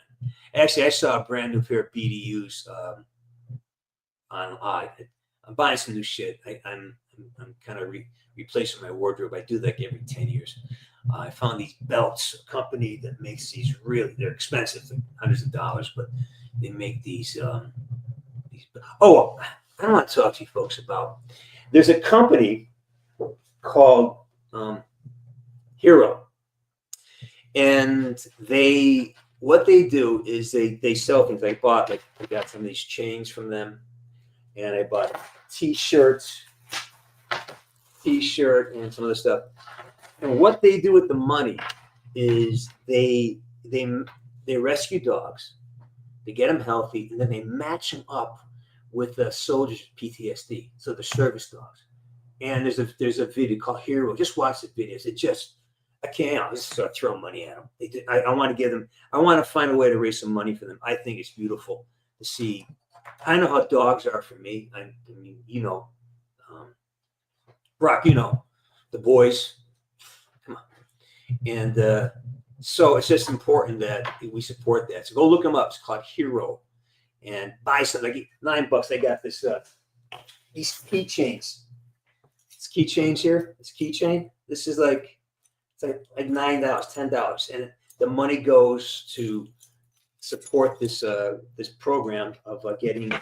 Actually, I saw a brand new pair of BDUs on. I'm buying some new shit. I'm kind of replacing my wardrobe. I do that every 10 years. I found these belts, a company that makes these they're expensive, like hundreds of dollars, but they make these. I want to talk to you folks about. There's a company called Hero, and what they do is they sell things. I got some of these chains from them, and I bought t-shirt and some other stuff. And what they do with the money is they rescue dogs, they get them healthy, and then they match them up with the soldiers' PTSD, so the service dogs. And there's a video called Hero. Just watch the videos. I can't. I'll just start throwing money at them. I want to give them. I want to find a way to raise some money for them. I think it's beautiful to see. I know how dogs are for me. I mean, Brock, the boys. Come on, and so it's just important that we support that. So go look them up. It's called Hero, and buy something. Like $9. I got this. These keychains. It's keychains here. It's keychain. This is like. It's like $9, $10, and the money goes to support this this program of getting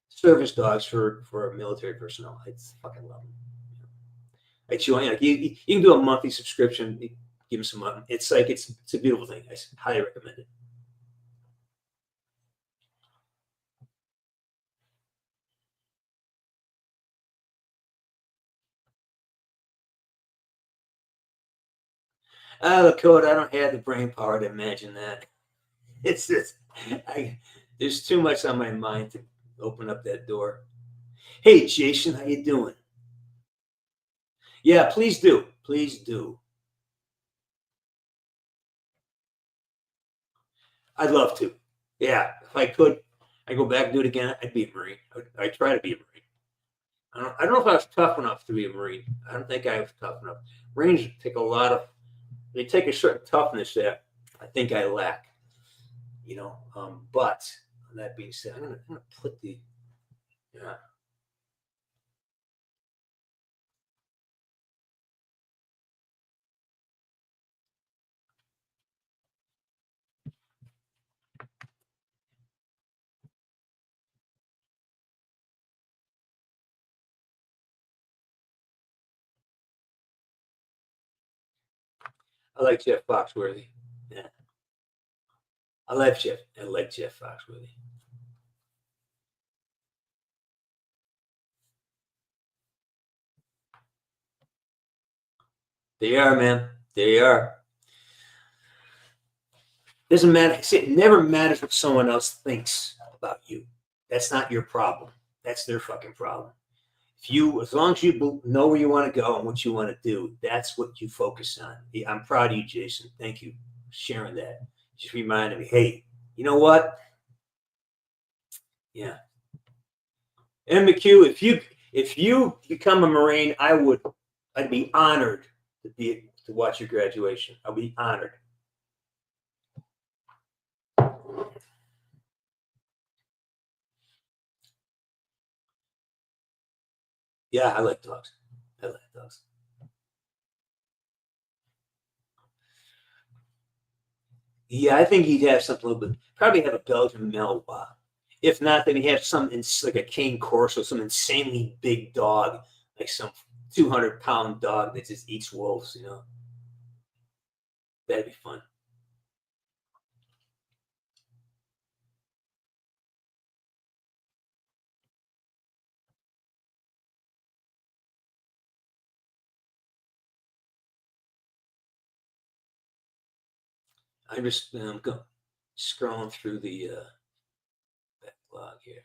service dogs for military personnel. I fucking love them. I join. Like you can do a monthly subscription. Give them some money. It's like it's a beautiful thing. I highly recommend it. Lakota, I don't have the brain power to imagine that. It's just, there's too much on my mind to open up that door. Hey, Jason, how you doing? Yeah, please do. Please do. I'd love to. Yeah, if I could, I'd go back and do it again. I'd be a Marine. I'd try to be a Marine. I don't know if I was tough enough to be a Marine. I don't think I was tough enough. Marines take they take a certain toughness that I think I lack. But that being said, I'm gonna put the I like Jeff Foxworthy. Yeah. I like Jeff Foxworthy. They are, man. They are. Doesn't matter. See, it never matters what someone else thinks about you. That's not your problem. That's their fucking problem. As long as you know where you want to go and what you want to do, that's what you focus on. I'm proud of you, Jason. Thank you for sharing that. Just reminded me, hey, you know what? Yeah. And McHugh, if you become a Marine, I'd be honored to watch your graduation. I'll be honored. Yeah, I like dogs. Yeah, I think he'd have something a little bit. Probably have a Belgian Malinois. If not, then he'd have something like a Cane Corso, some insanely big dog, like some 200-pound dog that just eats wolves. That'd be fun. I'm just scrolling through the backlog here.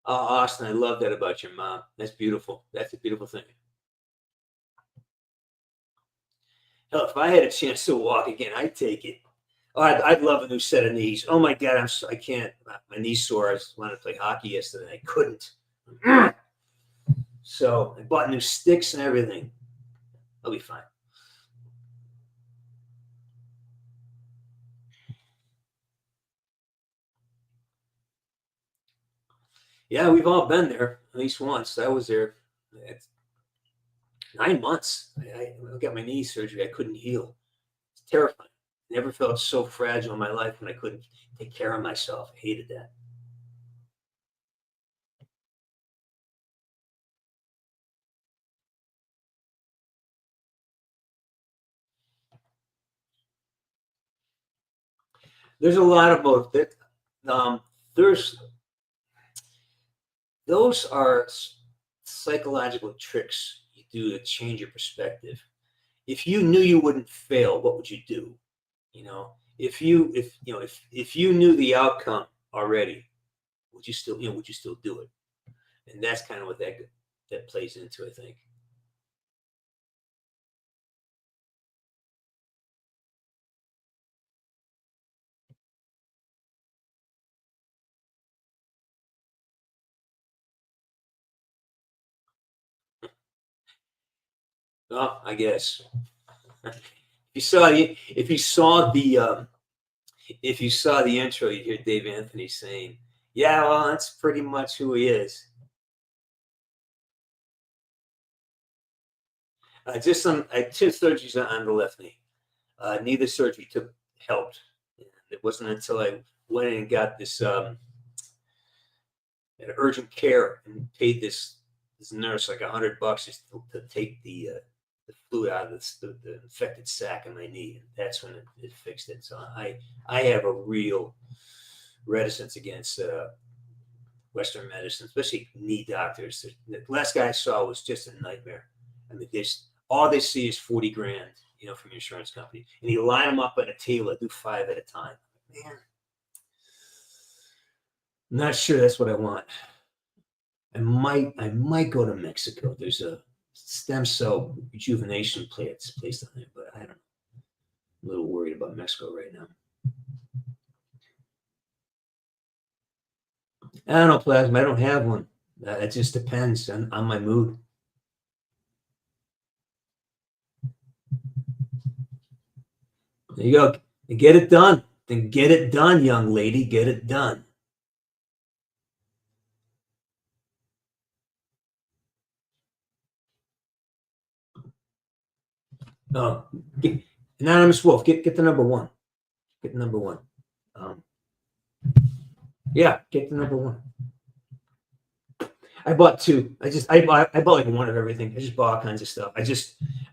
Oh, Austin, I love that about your mom. That's beautiful. That's a beautiful thing. Hell, if I had a chance to walk again, I'd take it. Oh, I'd love a new set of knees. Oh my God, I can't. My knee's sore. I wanted to play hockey yesterday. I couldn't. So I bought new sticks and everything. I'll be fine. Yeah, we've all been there at least once. I was there. It's 9 months. I got my knee surgery. I couldn't heal. It's terrifying. Never felt so fragile in my life when I couldn't take care of myself. I hated that. There's a lot of both. Those are psychological tricks you do to change your perspective. If you knew you wouldn't fail, what would you do? if you knew the outcome already, would you still do it? And that's kind of what that plays into, I think. Well, I guess if you saw the intro, you hear Dave Anthony saying, "Yeah, well, that's pretty much who he is." I had two surgeries on the left knee. Neither surgery helped. It wasn't until I went in and got this an urgent care and paid this nurse like $100 just to take the fluid out of the infected sac in my knee, and that's when it fixed it. So I have a real reticence against Western medicine, especially knee doctors. The last guy I saw was just a nightmare. I mean, all they see is 40 grand, from your insurance company, and you line them up at a table, do 5 at a time. Man, I'm not sure that's what I want. I might go to Mexico. There's a stem cell rejuvenation place on there, but I don't know. I'm a little worried about Mexico right now. I don't know, Plasma. I don't have one. It just depends on my mood. There you go. Get it done. Then get it done, young lady. Get it done. Oh, Anonymous Wolf, get the number one. Get the number one. Yeah, get the number one. I bought 2. I bought like one of everything. I just bought all kinds of stuff.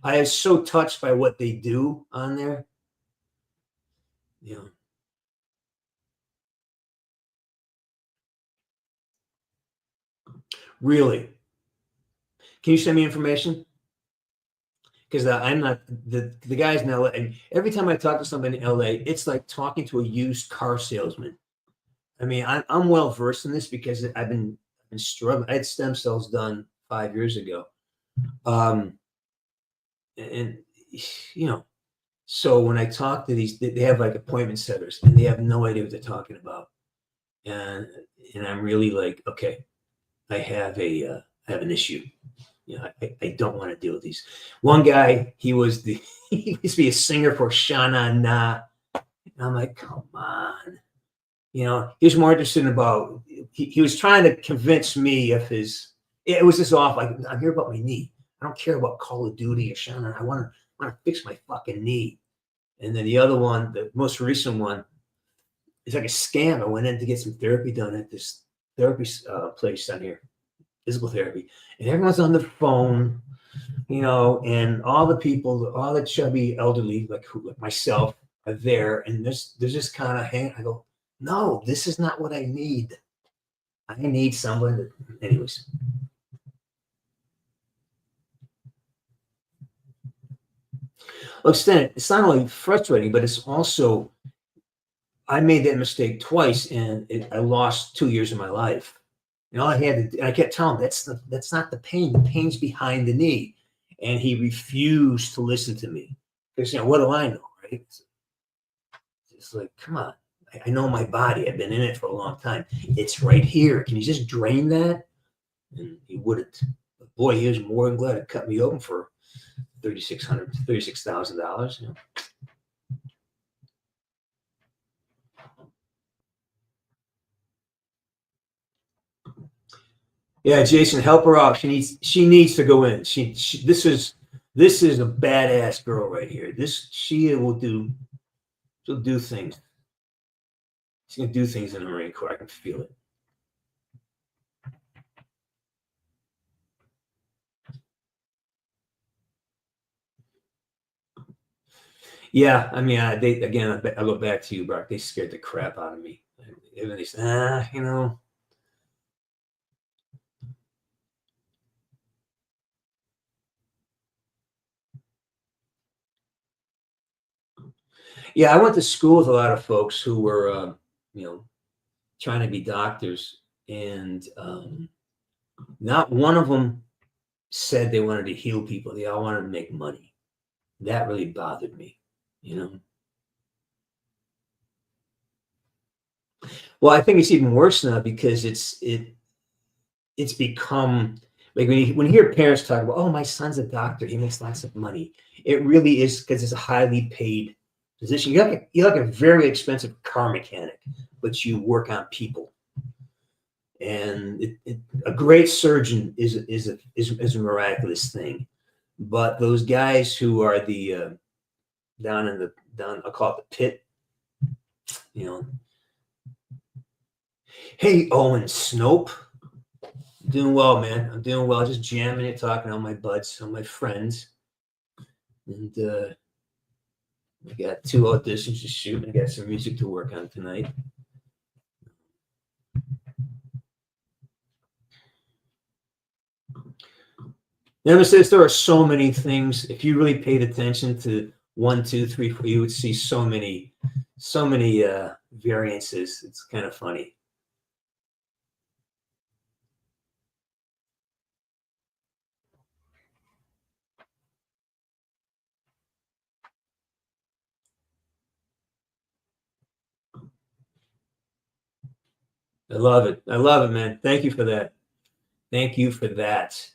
I am so touched by what they do on there. Really. Can you send me information? Because I'm not the guys in LA. And every time I talk to somebody in LA, it's like talking to a used car salesman. I mean, I'm well versed in this because I've been struggling. I had stem cells done 5 years ago, and so when I talk to these, they have like appointment setters, and they have no idea what they're talking about, and I'm really like, okay, I have an issue. I don't want to deal with these. One guy, he used to be a singer for Shana Na. And I'm like, come on. He was more interested about, he was trying to convince me of it was just off. Like, I'm here about my knee. I don't care about Call of Duty or Shana. I want to fix my fucking knee. And then the other one, the most recent one, it's like a scam. I went in to get some therapy done at this therapy place down here. Physical therapy, and everyone's on the phone, and all the people, all the chubby elderly, like myself, are there, and there's just kind of I go, no, this is not what I need. I need someone anyways. Look, Stan, it's not only frustrating, but it's also, I made that mistake twice, and I lost 2 years of my life. And all I had to do, and I kept telling him, that's not the pain. The pain's behind the knee. And he refused to listen to me. Because, what do I know, right? It's like, come on. I know my body. I've been in it for a long time. It's right here. Can you just drain that? And he wouldn't. But boy, he was more than glad to cut me open for $36,000. Yeah, Jason, help her out. She needs to go in. This is a badass girl right here. She'll do things. She's gonna do things in the Marine Corps. I can feel it. Yeah, I mean, I go back to you, Brock. They scared the crap out of me. They said, Yeah, I went to school with a lot of folks who were, trying to be doctors, and not one of them said they wanted to heal people. They all wanted to make money. That really bothered me, you know. Well, I think it's even worse now because it's become like when you hear parents talk about, oh, my son's a doctor, he makes lots of money. It really is because it's a highly paid position. You're like a very expensive car mechanic, but you work on people. And a great surgeon is a miraculous thing, but those guys who are the down I'll call it the pit, you know. Hey, Owen Snope, doing well, man. I'm doing well. Just jamming it, talking to all my buds, all my friends, and I got 2 auditions to shoot. And I got some music to work on tonight. Nemesis, there are so many things. If you really paid attention to 1, 2, 3, 4, you would see so many variances. It's kind of funny. I love it. I love it, man. Thank you for that. Thank you for that.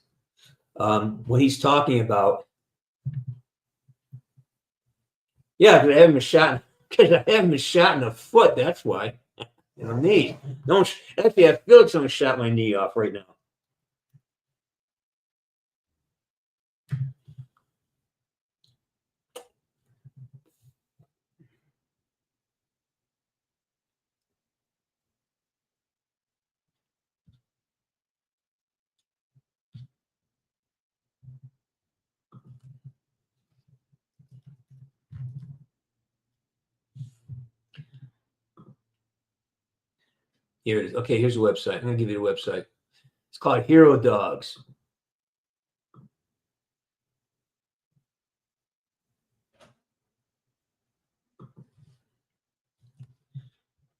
What he's talking about. Yeah, because I haven't been shot in the foot. That's why. In the knee. Actually, I feel like someone shot my knee off right now. Here it is. Okay, here's the website. I'm going to give you the website. It's called Hero Dogs.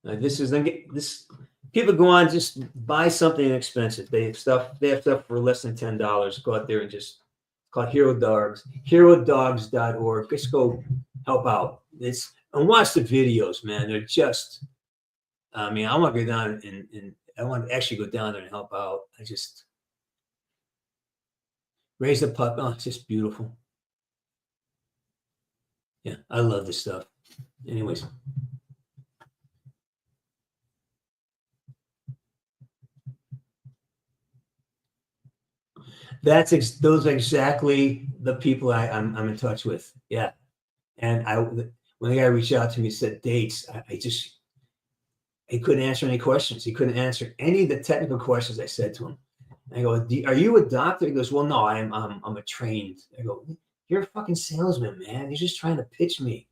This people go on, just buy something inexpensive. They have stuff for less than $10. Go out there and just call Hero Dogs, herodogs.org. Just go help out. And watch the videos, man. They're just, I want to go down and I want to actually go down there and help out. I just raise a pup. Oh, it's just beautiful. Yeah, I love this stuff. Anyways. Those are exactly the people I'm in touch with. Yeah. And when the guy reached out to me, said dates, he couldn't answer any questions. He couldn't answer any of the technical questions I said to him. I go, are you a doctor? He goes, well, no, I'm a trained. I go, you're a fucking salesman, man. You're just trying to pitch me.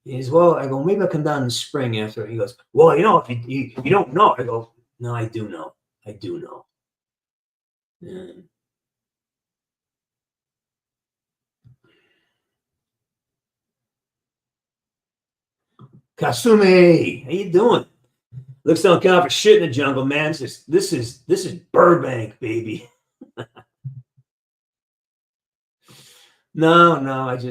He goes, well, I go, maybe I'll come down in the spring after. He goes, well, if you don't know. I go, no, I do know. I do know. And Kasumi, how you doing? Looks don't count for shit in the jungle, man. This is Burbank, baby. No, I've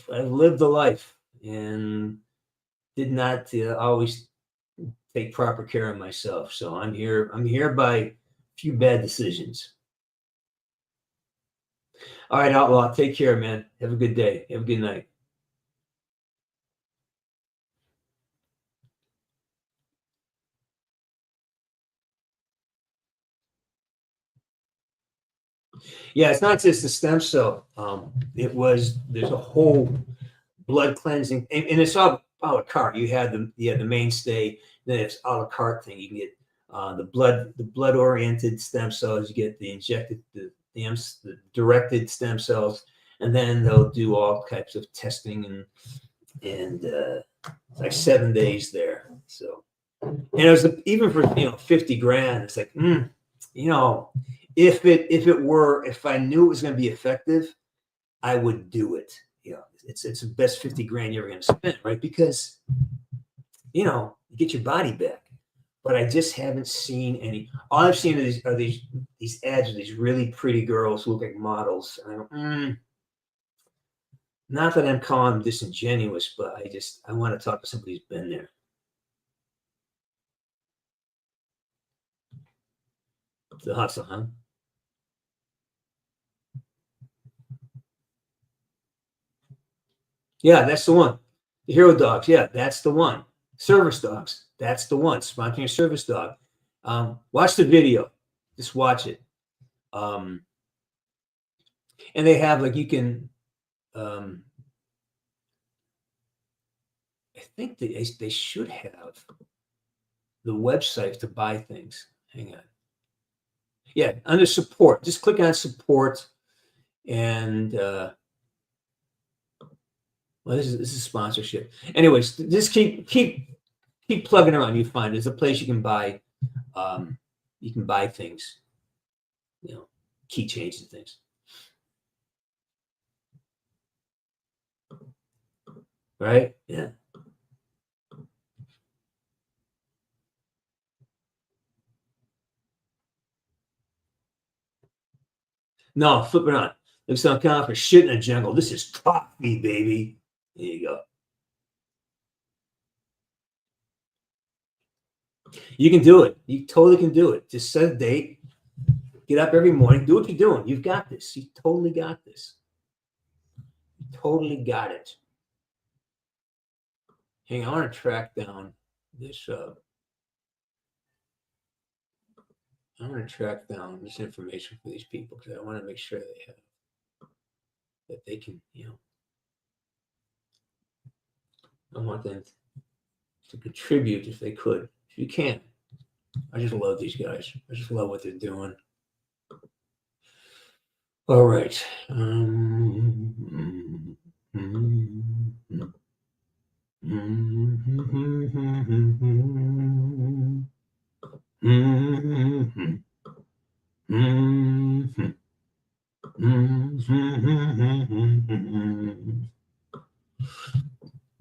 lived a life and did not always take proper care of myself. So I'm here by a few bad decisions. All right, Outlaw, take care, man. Have a good day. Have a good night. Yeah, it's not just the stem cell. There's a whole blood cleansing, and it's all a la carte. You had the mainstay, then it's a la carte thing. You can get the blood oriented stem cells. You get the injected, the directed stem cells, and then they'll do all types of testing and it's like 7 days there. So, and it was even for $50,000. It's like if I knew it was going to be effective, I would do it. it's the best 50 grand you're ever going to spend, right? Because, you know, you get your body back. But I just haven't seen any. All I've seen are these ads of these really pretty girls who look like models. And I go, not that I'm calling them disingenuous, but I want to talk to somebody who's been there. The hustle, huh? Yeah, that's the one. The hero dogs. Yeah, that's the one. Service dogs. That's the one. Spontaneous service dog. Watch the video. Just watch it. And they have like you can. I think they should have the website to buy things. Hang on. Yeah, under support. Just click on support, and well, this is sponsorship. Anyways, just keep plugging around. You find there's a place you can buy things, you know, keychains and things. Right? Yeah. No, flip it on. Looks on for shit in a jungle. This is coffee, baby. There you go. You can do it. You totally can do it. Just set a date. Get up every morning. Do what you're doing. You've got this. You totally got this. You totally got it. Hang on, I want to track down this. I want to track down this information for these people because I want to make sure they have that they can, you know. I want them to contribute if they could. If you can. I just love these guys. I just love what they're doing. All right.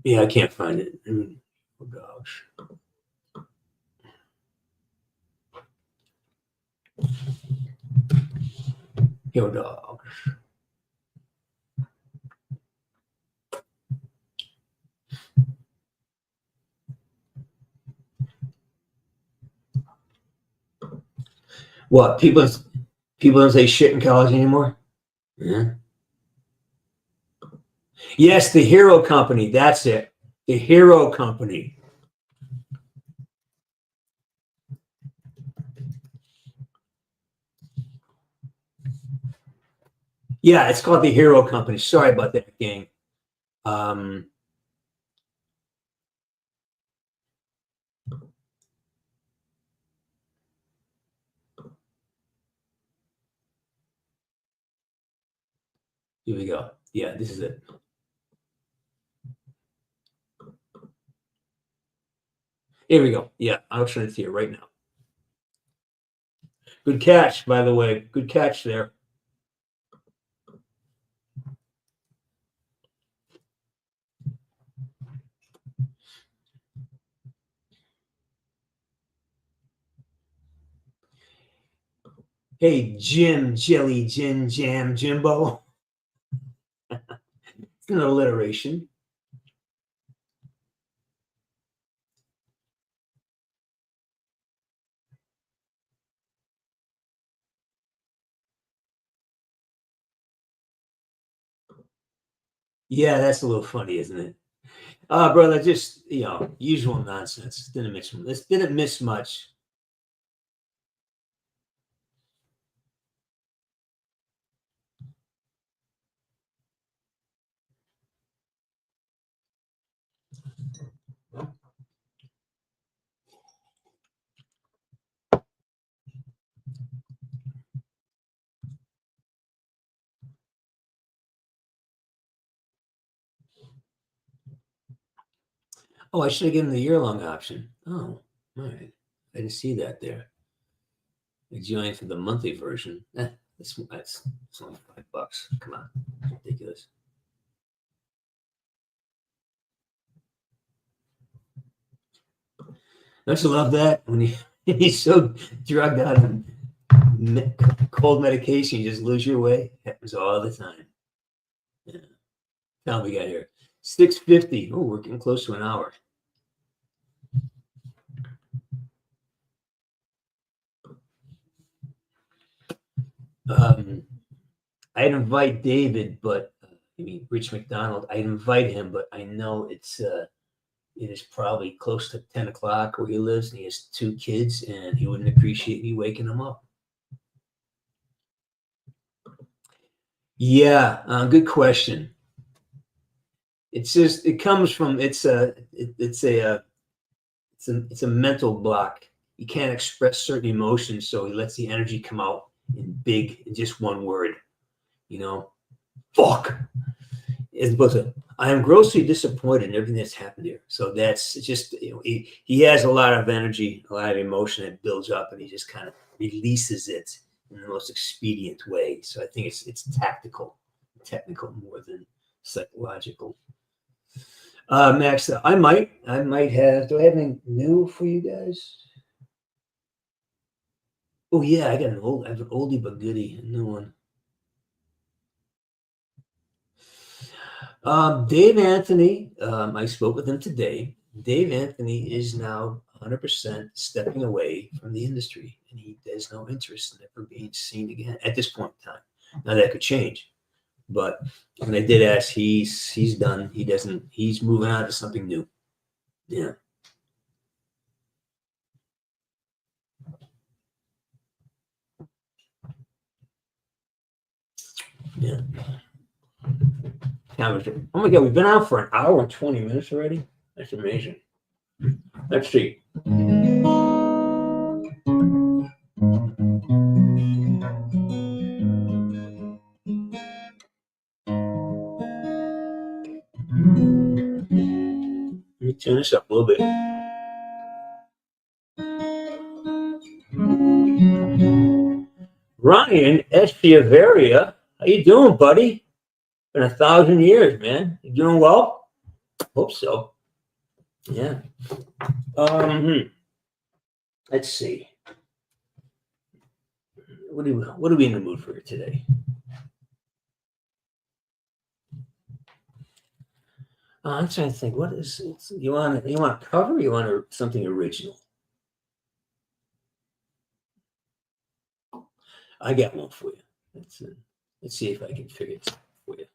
Yeah, I can't find it. Oh gosh. Yo, dogs. What people don't say shit in college anymore? Yeah. Yes, the Hero Company. That's it. The Hero Company. Yeah, it's called the Hero Company. Sorry about that, gang. Here we go. Yeah, this is it. Here we go. Yeah, I'll show it to you right now. Good catch, by the way. Good catch there. Hey, Jim, Jelly, Gin, Jam, Jimbo. It's an alliteration. Yeah, that's a little funny, isn't it? Brother, just, you know, usual nonsense. Didn't miss much. Oh, I should have given the year-long option. Oh, all right. I didn't see that there. I joined for the monthly version. That's only $5. Come on, ridiculous. Don't you love that when he's so drugged out of cold medication, you just lose your way? Happens all the time. Yeah. How we got here? 6:50. Oh, we're getting close to an hour. I'd invite David, but Rich McDonald. I'd invite him, but I know it is probably close to 10 o'clock where he lives, and he has 2 kids, and he wouldn't appreciate me waking him up. Yeah, good question. It's just it comes from it's a mental block. You can't express certain emotions, so he lets the energy come out in just one word. Fuck. As opposed to, I am grossly disappointed in everything that's happened here. So that's just, he has a lot of energy, a lot of emotion that builds up, and he just kind of releases it in the most expedient way. So I think it's technical more than psychological. Max, I might have. Do I have anything new for you guys? Oh yeah, I have an oldie but goodie, a new one. Dave Anthony, I spoke with him today. Dave Anthony is now 100% stepping away from the industry, and he has no interest in ever being seen again at this point in time. Now that could change, but when I did ask, he's done. He's moving on to something new. Yeah. Yeah. Oh my God, we've been out for an hour and 20 minutes already. That's amazing. Let's see. Let me turn this up a little bit. Ryan Echeverria, how you doing, buddy? Been 1,000 years, man. You doing well? Hope so. Yeah. Let's see. What are we in the mood for today? I'm trying to think. What is it? You want a cover? Or you want something original? I got one for you. Let's see if I can figure it out for you.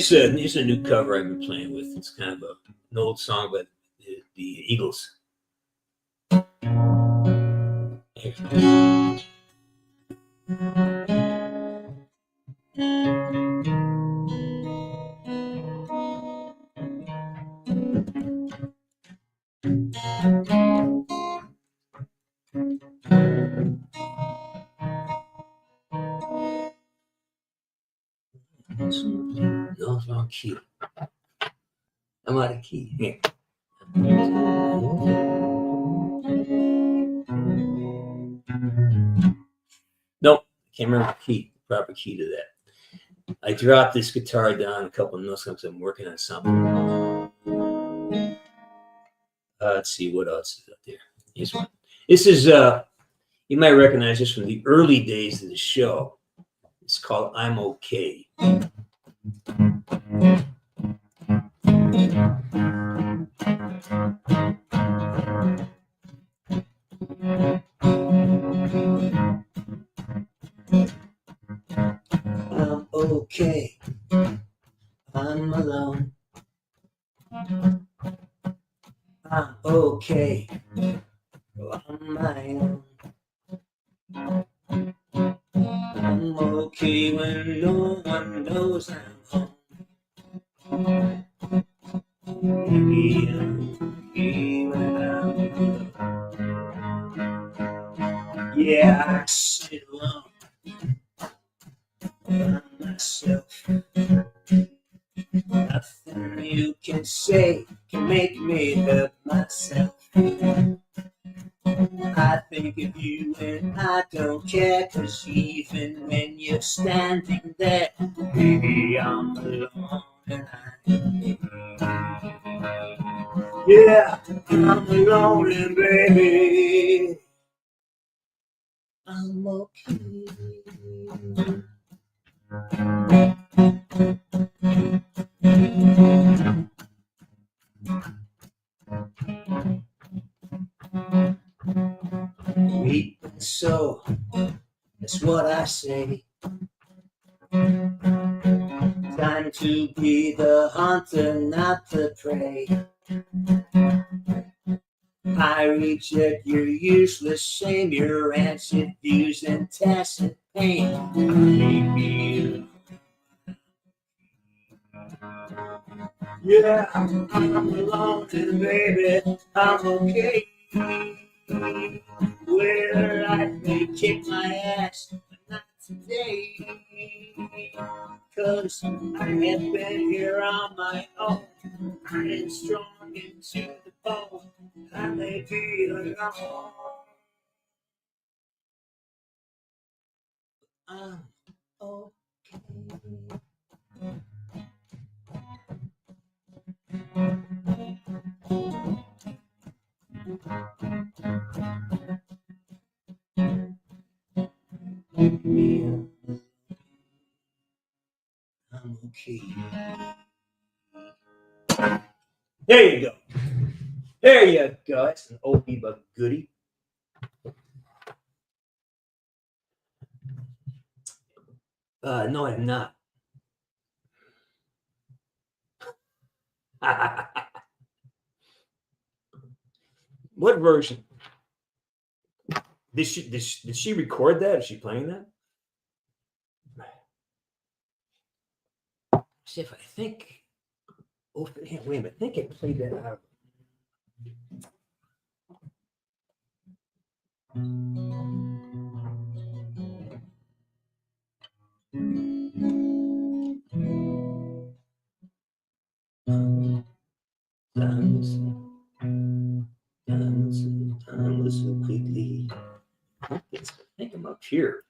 Here's a new cover I've been playing with. It's kind of an old song by the Eagles. No, it's wrong key. I'm out of key. Here. Nope, can't remember the proper key to that. I dropped this guitar down a couple of notes because I'm working on something. Let's see what else is up there. Here's one. This is you might recognize this from the early days of the show. It's called "I'm Okay." I'm okay. I'm alone. I'm okay. On my own. I'm okay when no one knows. knows I'm home. Maybe I'm okay when I'm alone. Yeah, I sit alone by myself. Nothing you can say can make me hurt myself. I think of you and I don't care, 'cause even when you're standing there, baby, I'm alone and yeah, I'm alone and baby, I'm okay. Weeping so, that's what I say. Time to be the hunter, not the prey. I reject your useless shame, your rancid views and tacit pain. Maybe yeah, I'm alone and baby, I'm okay. Well, life may kick my ass, but not today. 'Cause I have been here on my own. I am strong into the bone. I may be alone. I'm okay. I'm okay. There you go. There you go. That's an oldie but goodie. No, I'm not. What version? Did she record that? Is she playing that? See if I think. Oh, wait a minute. I think I played that out. Time so quickly. I think I'm up here.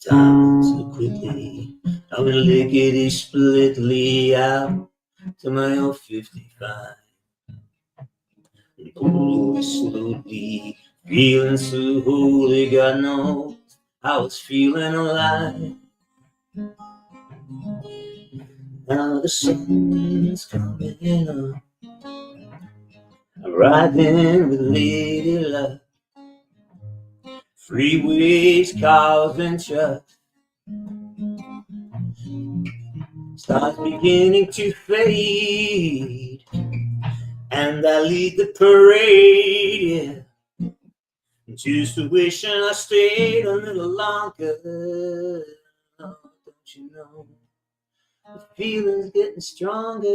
Time so quickly. I'm lickety splittly out to my old 55. Oh, slowly, feeling so holy, God knows I was feeling alive. Now the sun's coming up, I'm riding with Lady Luck. Freeways, cars, and trucks start beginning to fade, and I lead the parade. Yeah. Just wishing I stayed a little longer. Oh, don't you know, the feeling's getting stronger.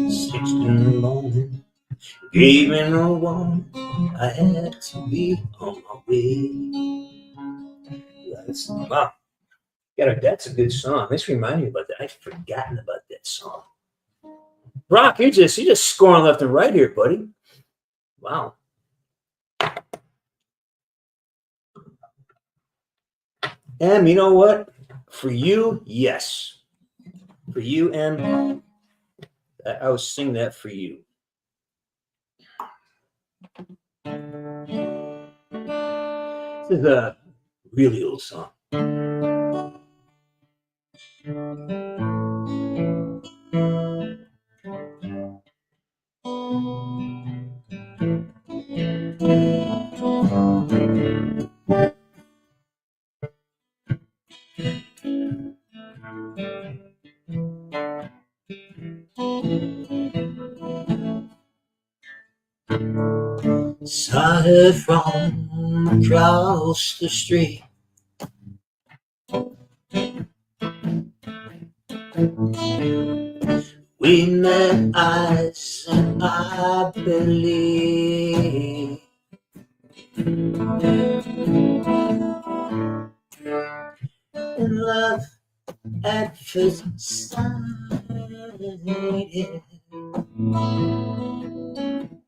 Six in the morning, gave me no warning. I had to be on my way. Wow, that's a good song. This reminded me about that. I'd forgotten about that song. Brock, you're just scoring left and right here, buddy. Wow. Em, you know what? For you, yes. For you, Em, I was singing that for you. This is a really old song. Saw her from across the street. We met eyes, and I believe in love at first sight.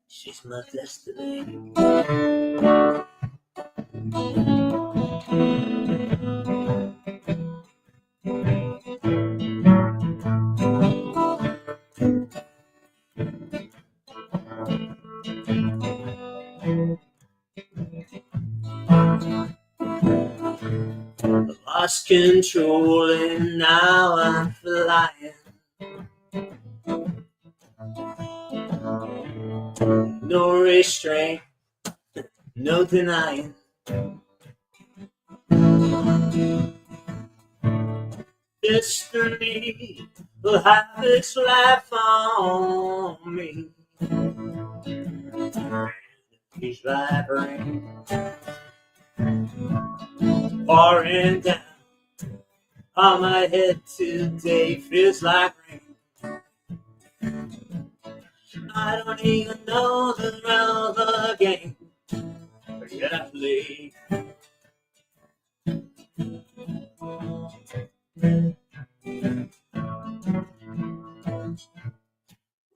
She's my destiny. Lost control and now I'm flying. No restraint, no denying. Destiny will have its laugh on me. Feels like rain pouring down on my head today. Feels like rain. I don't even know the round of the game, but yet I play.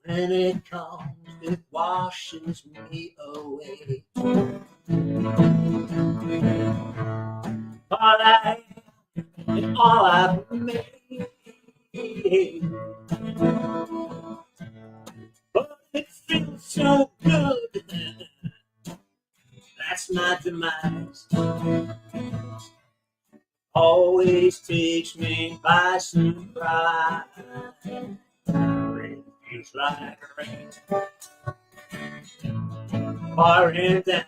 When it comes, it washes me away. All I am and all I've made. But it feels so good. That's my demise. Always takes me by surprise. It feels like rain pouring down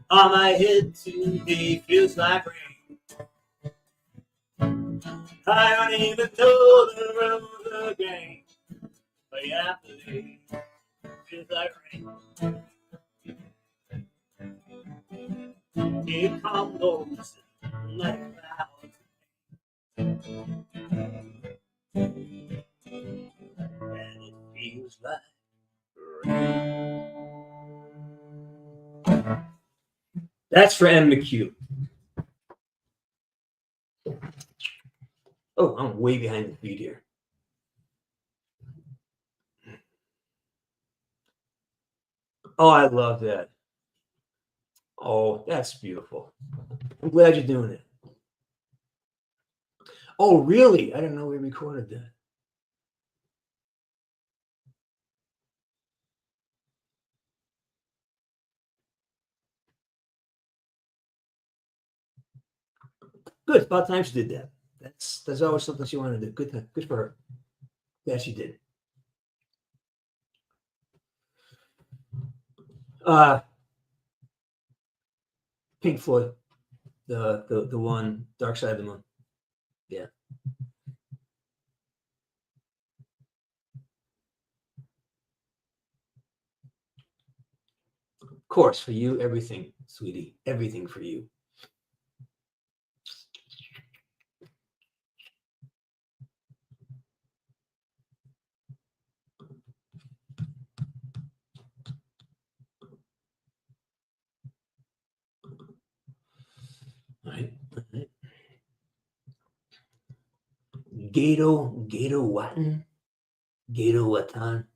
on my head today. Feels like rain. I don't even know the rules of the game, but yeah, I believe. Feels like rain. Here come those night clouds, and it feels like rain. That's for M. McHugh. Oh, I'm way behind the beat here. Oh, I love that. Oh, that's beautiful. I'm glad you're doing it. Oh, really? I didn't know we recorded that. Good. It's about time she did that. That's always something she wanted to do. Good for her. Yeah, she did. Pink Floyd, the one, Dark Side of the Moon. Yeah. Of course, for you, everything, sweetie, everything for you. All right. Gato Watan. Gato Watan.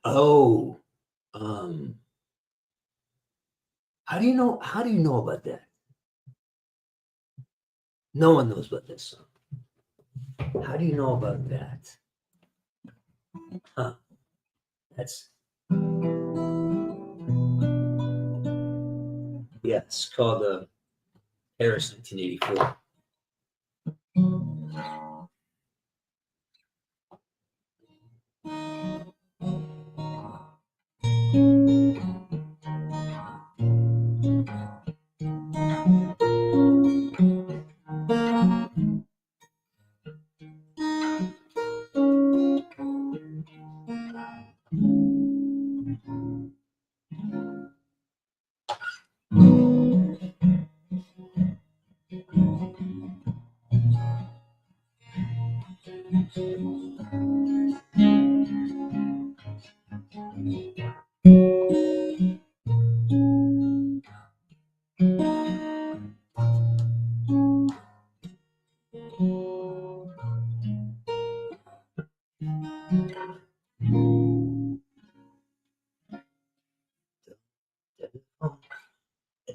Oh, how do you know about that? No one knows about this song. How do you know about that? Huh. That's yeah, it's called Paris 1984.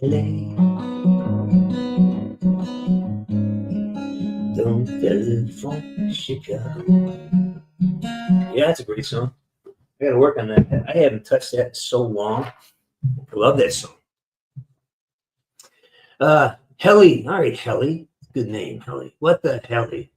LA. Don't telephone Chicago. Yeah, that's a great song. I gotta work on that. I haven't touched that in so long. I love that song. Helly. All right, Helly. Good name, Helly. What the Helly?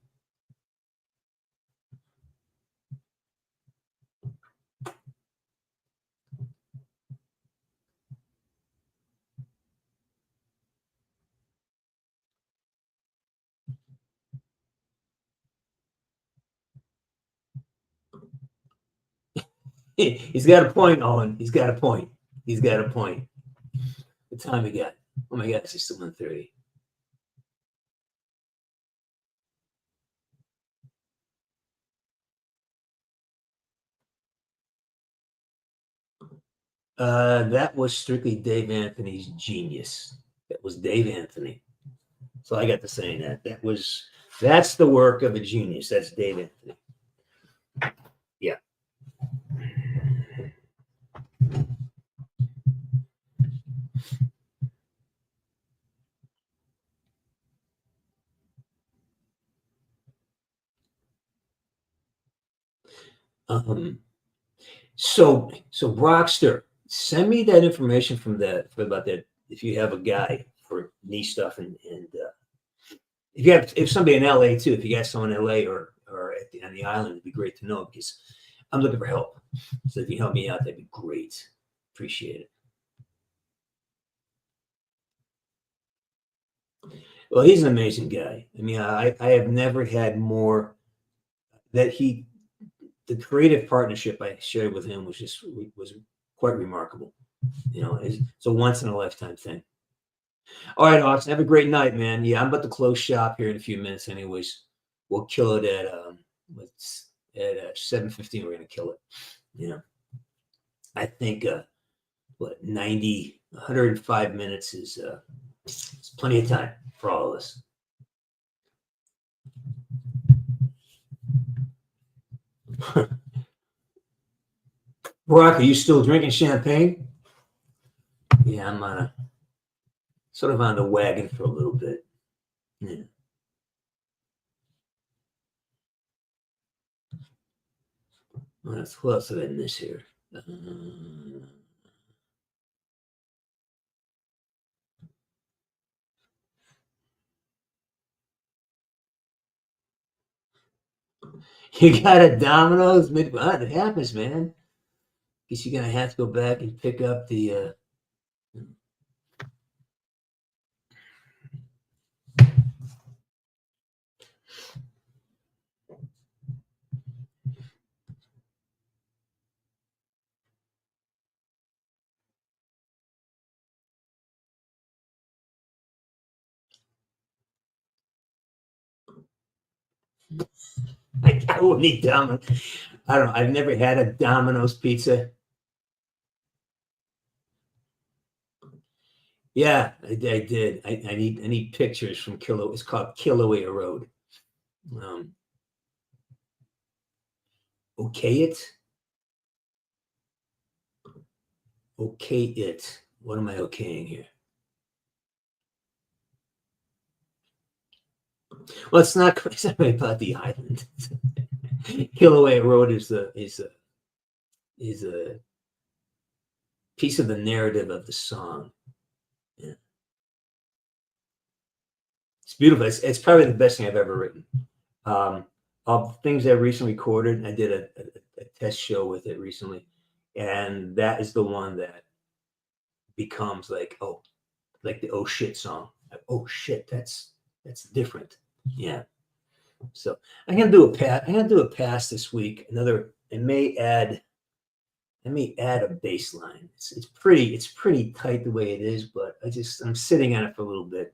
He's got a point, Owen. He's got a point. He's got a point. What time we got? Oh my God, it's just 1:30. That was strictly Dave Anthony's genius. That was Dave Anthony. So I got to saying that's the work of a genius. That's Dave Anthony. Yeah. So Brockster, send me that information about that. If you have a guy for knee stuff, and if somebody in LA too, if you got someone in LA or on the island, it'd be great to know because I'm looking for help. So if you help me out, that'd be great. Appreciate it. Well, he's an amazing guy. I mean, I have never had more the creative partnership I shared with him was quite remarkable. It's a once in a lifetime thing. All right, Austin, have a great night, man. Yeah, I'm about to close shop here in a few minutes. Anyways, we'll kill it at 7:15. We're gonna kill it. I think 105 minutes is plenty of time for all of us. Brock, are you still drinking champagne? Yeah, I'm sort of on the wagon for a little bit. Yeah. What else did I miss here? You got a Domino's? It happens, man. Guess you're gonna have to go back and pick up the. I won't eat Domino's. I don't know. I've never had a Domino's pizza. Yeah, I did. I need pictures from Kilo. It's called Kilauea Road. Okay, it. okay it. What am I okaying here? Well, it's not really about the island. Kilauea Road is a piece of the narrative of the song. Yeah. It's beautiful. It's probably the best thing I've ever written. Of things I've recently recorded, I did a test show with it recently, and that is the one that becomes like the oh shit song. Like, oh shit, that's different. Yeah. So I'm gonna do a pass this week. I may add a bass line. It's pretty tight the way it is, but I'm sitting on it for a little bit.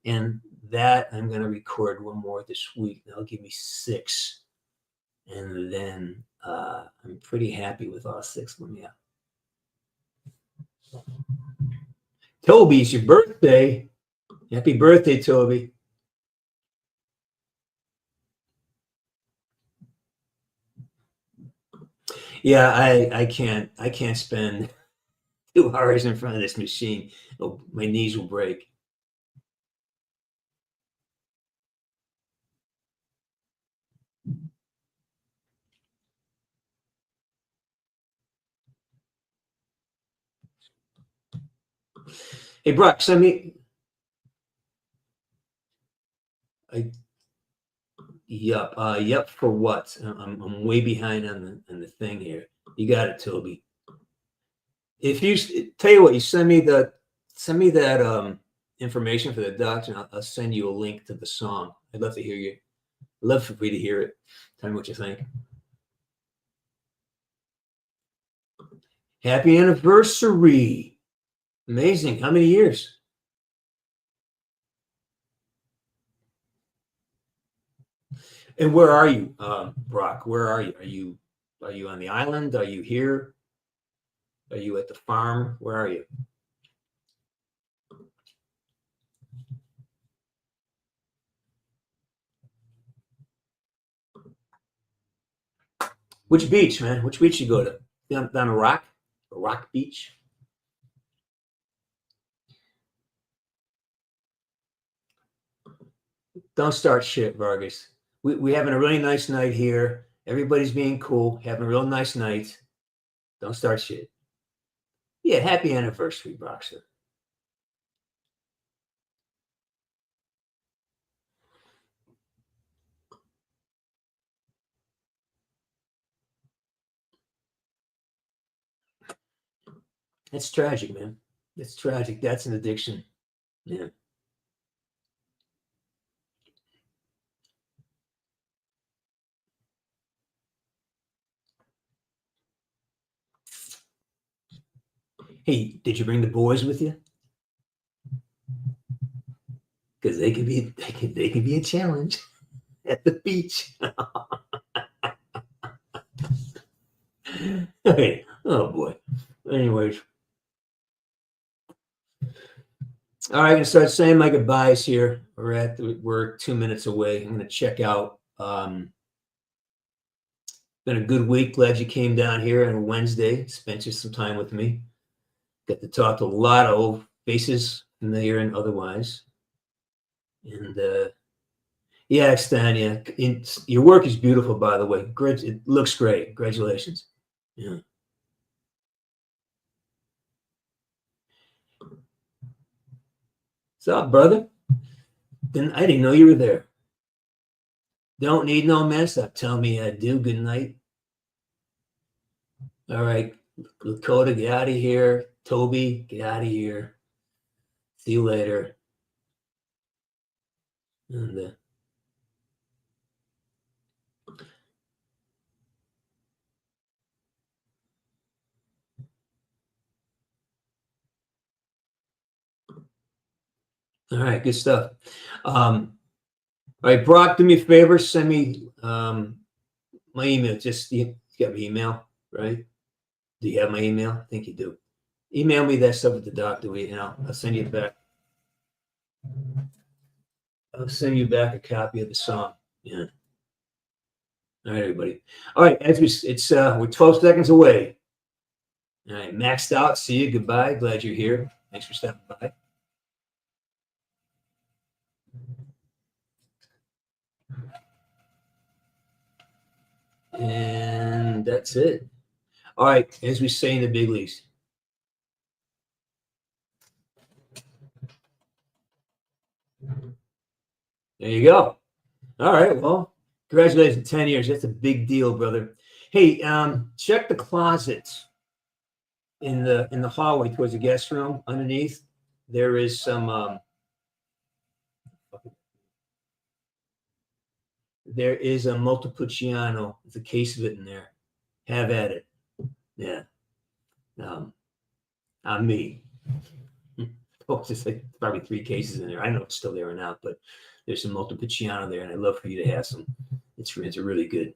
And that I'm going to record one more this week. That'll give me 6. And then I'm pretty happy with all 6 of them. Yeah. Toby, it's your birthday. Happy birthday, Toby. Yeah, I can't spend 2 hours in front of this machine. Oh, my knees will break. Hey, Brock, send me. Yep. For what? I'm way behind on the thing here. You got it, Toby. If you tell you what, you send me that information for the docs, and I'll send you a link to the song. I'd love to hear you. I'd love for me to hear it. Tell me what you think. Happy anniversary! Amazing. How many years? And where are you, Brock? Where are you? Are you on the island? Are you here? Are you at the farm? Where are you? Which beach, man? Which beach you go to? Down a rock beach? Don't start shit, Vargas. We're having a really nice night here. Everybody's being cool, having a real nice night. Don't start shit. Yeah, happy anniversary, Broxer. That's tragic, man. It's tragic. That's an addiction. Yeah. Hey, did you bring the boys with you? Because they can be a challenge at the beach. Hey, oh boy. Anyways. All right, I'm gonna start saying my goodbyes here. We're 2 minutes away. I'm gonna check out. Been a good week. Glad you came down here on a Wednesday. Spent you some time with me. Got to talk to a lot of old faces, familiar and otherwise. And yeah, Stan, yeah. Your work is beautiful, by the way. Great. It looks great. Congratulations. Yeah. What's up, brother? I didn't know you were there. Don't need no mess up. Tell me I do. Good night. All right. Lakota, get out of here. Toby, get out of here. See you later. And all right, good stuff. All right, Brock, do me a favor. Send me my email. Just you got my email, right? Do you have my email? I think you do. Email me that stuff at the doctor, and I'll send you back. I'll send you back a copy of the song. Yeah. All right, everybody. All right, we're 12 seconds away. All right, maxed out. See you. Goodbye. Glad you're here. Thanks for stopping by. And that's it. All right, as we say in the big leagues. There you go. All right, well, congratulations, 10 years. That's a big deal, brother. Hey, check the closets in the hallway towards the guest room. Underneath, there is some there is a Montepulciano with a case of it in there. Have at it. Yeah. On me. Oh, just like probably 3 cases in there. I don't know if it's still there or not, but there's some Montepulciano there, and I'd love for you to have some. It's really good.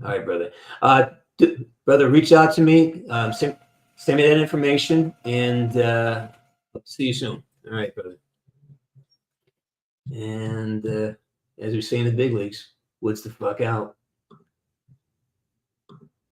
All right, brother. Brother, reach out to me. Send me that information, and see you soon. All right, brother. And as we say in the big leagues, Woods the fuck out.